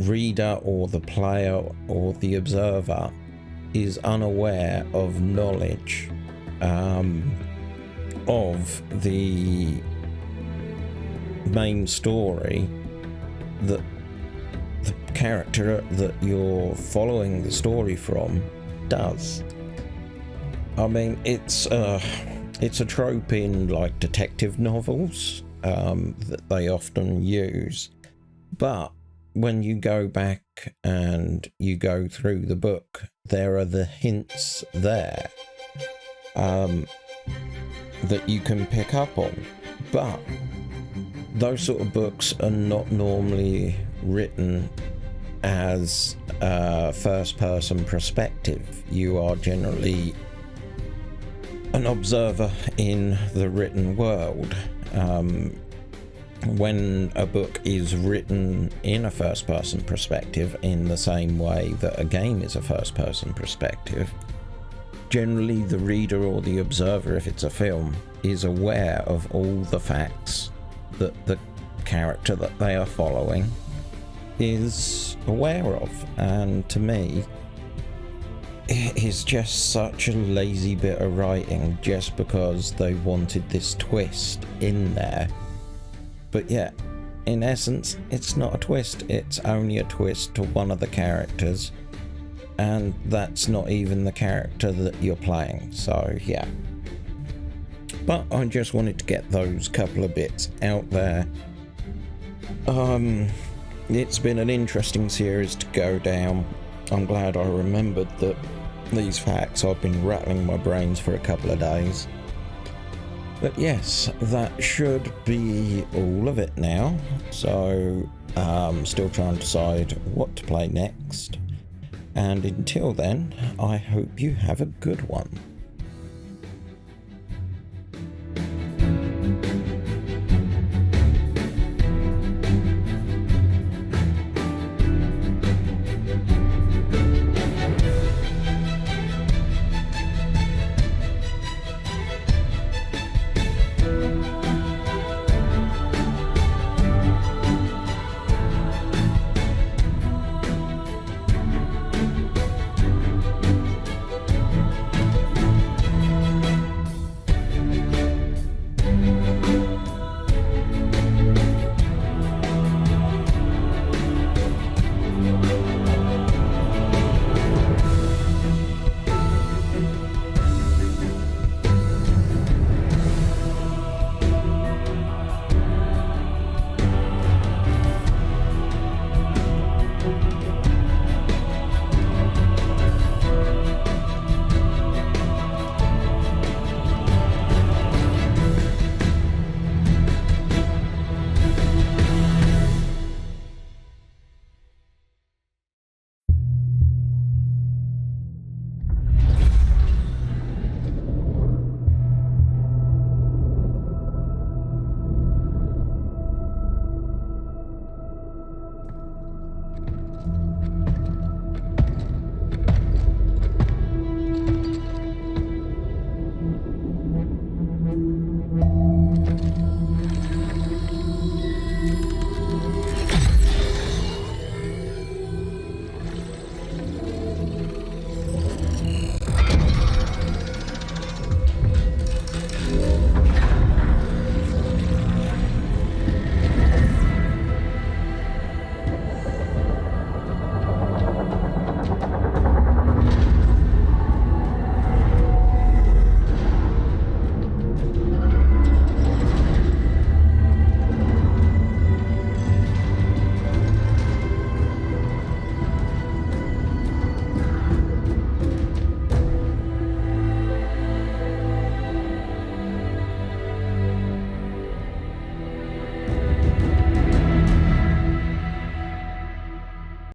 [SPEAKER 4] reader or the player or the observer is unaware of knowledge of the main story that the character that you're following the story from does. I mean, it's a trope in like detective novels that they often use, but when you go back and you go through the book, there are the hints there that you can pick up on. But those sort of books are not normally written as a first-person perspective. You are generally an observer in the written world. When a book is written in a first-person perspective, in the same way that a game is a first-person perspective, generally the reader or the observer, if it's a film, is aware of all the facts that the character that they are following is aware of. And to me, it is just such a lazy bit of writing just because they wanted this twist in there. But yeah, in essence, it's not a twist, it's only a twist to one of the characters, and that's not even the character that you're playing, so yeah. But I just wanted to get those couple of bits out there. It's been an interesting series to go down. I'm glad I remembered that these facts. I've been rattling my brains for a couple of days. But yes, that should be all of it now. So still trying to decide what to play next. And until then, I hope you have a good one.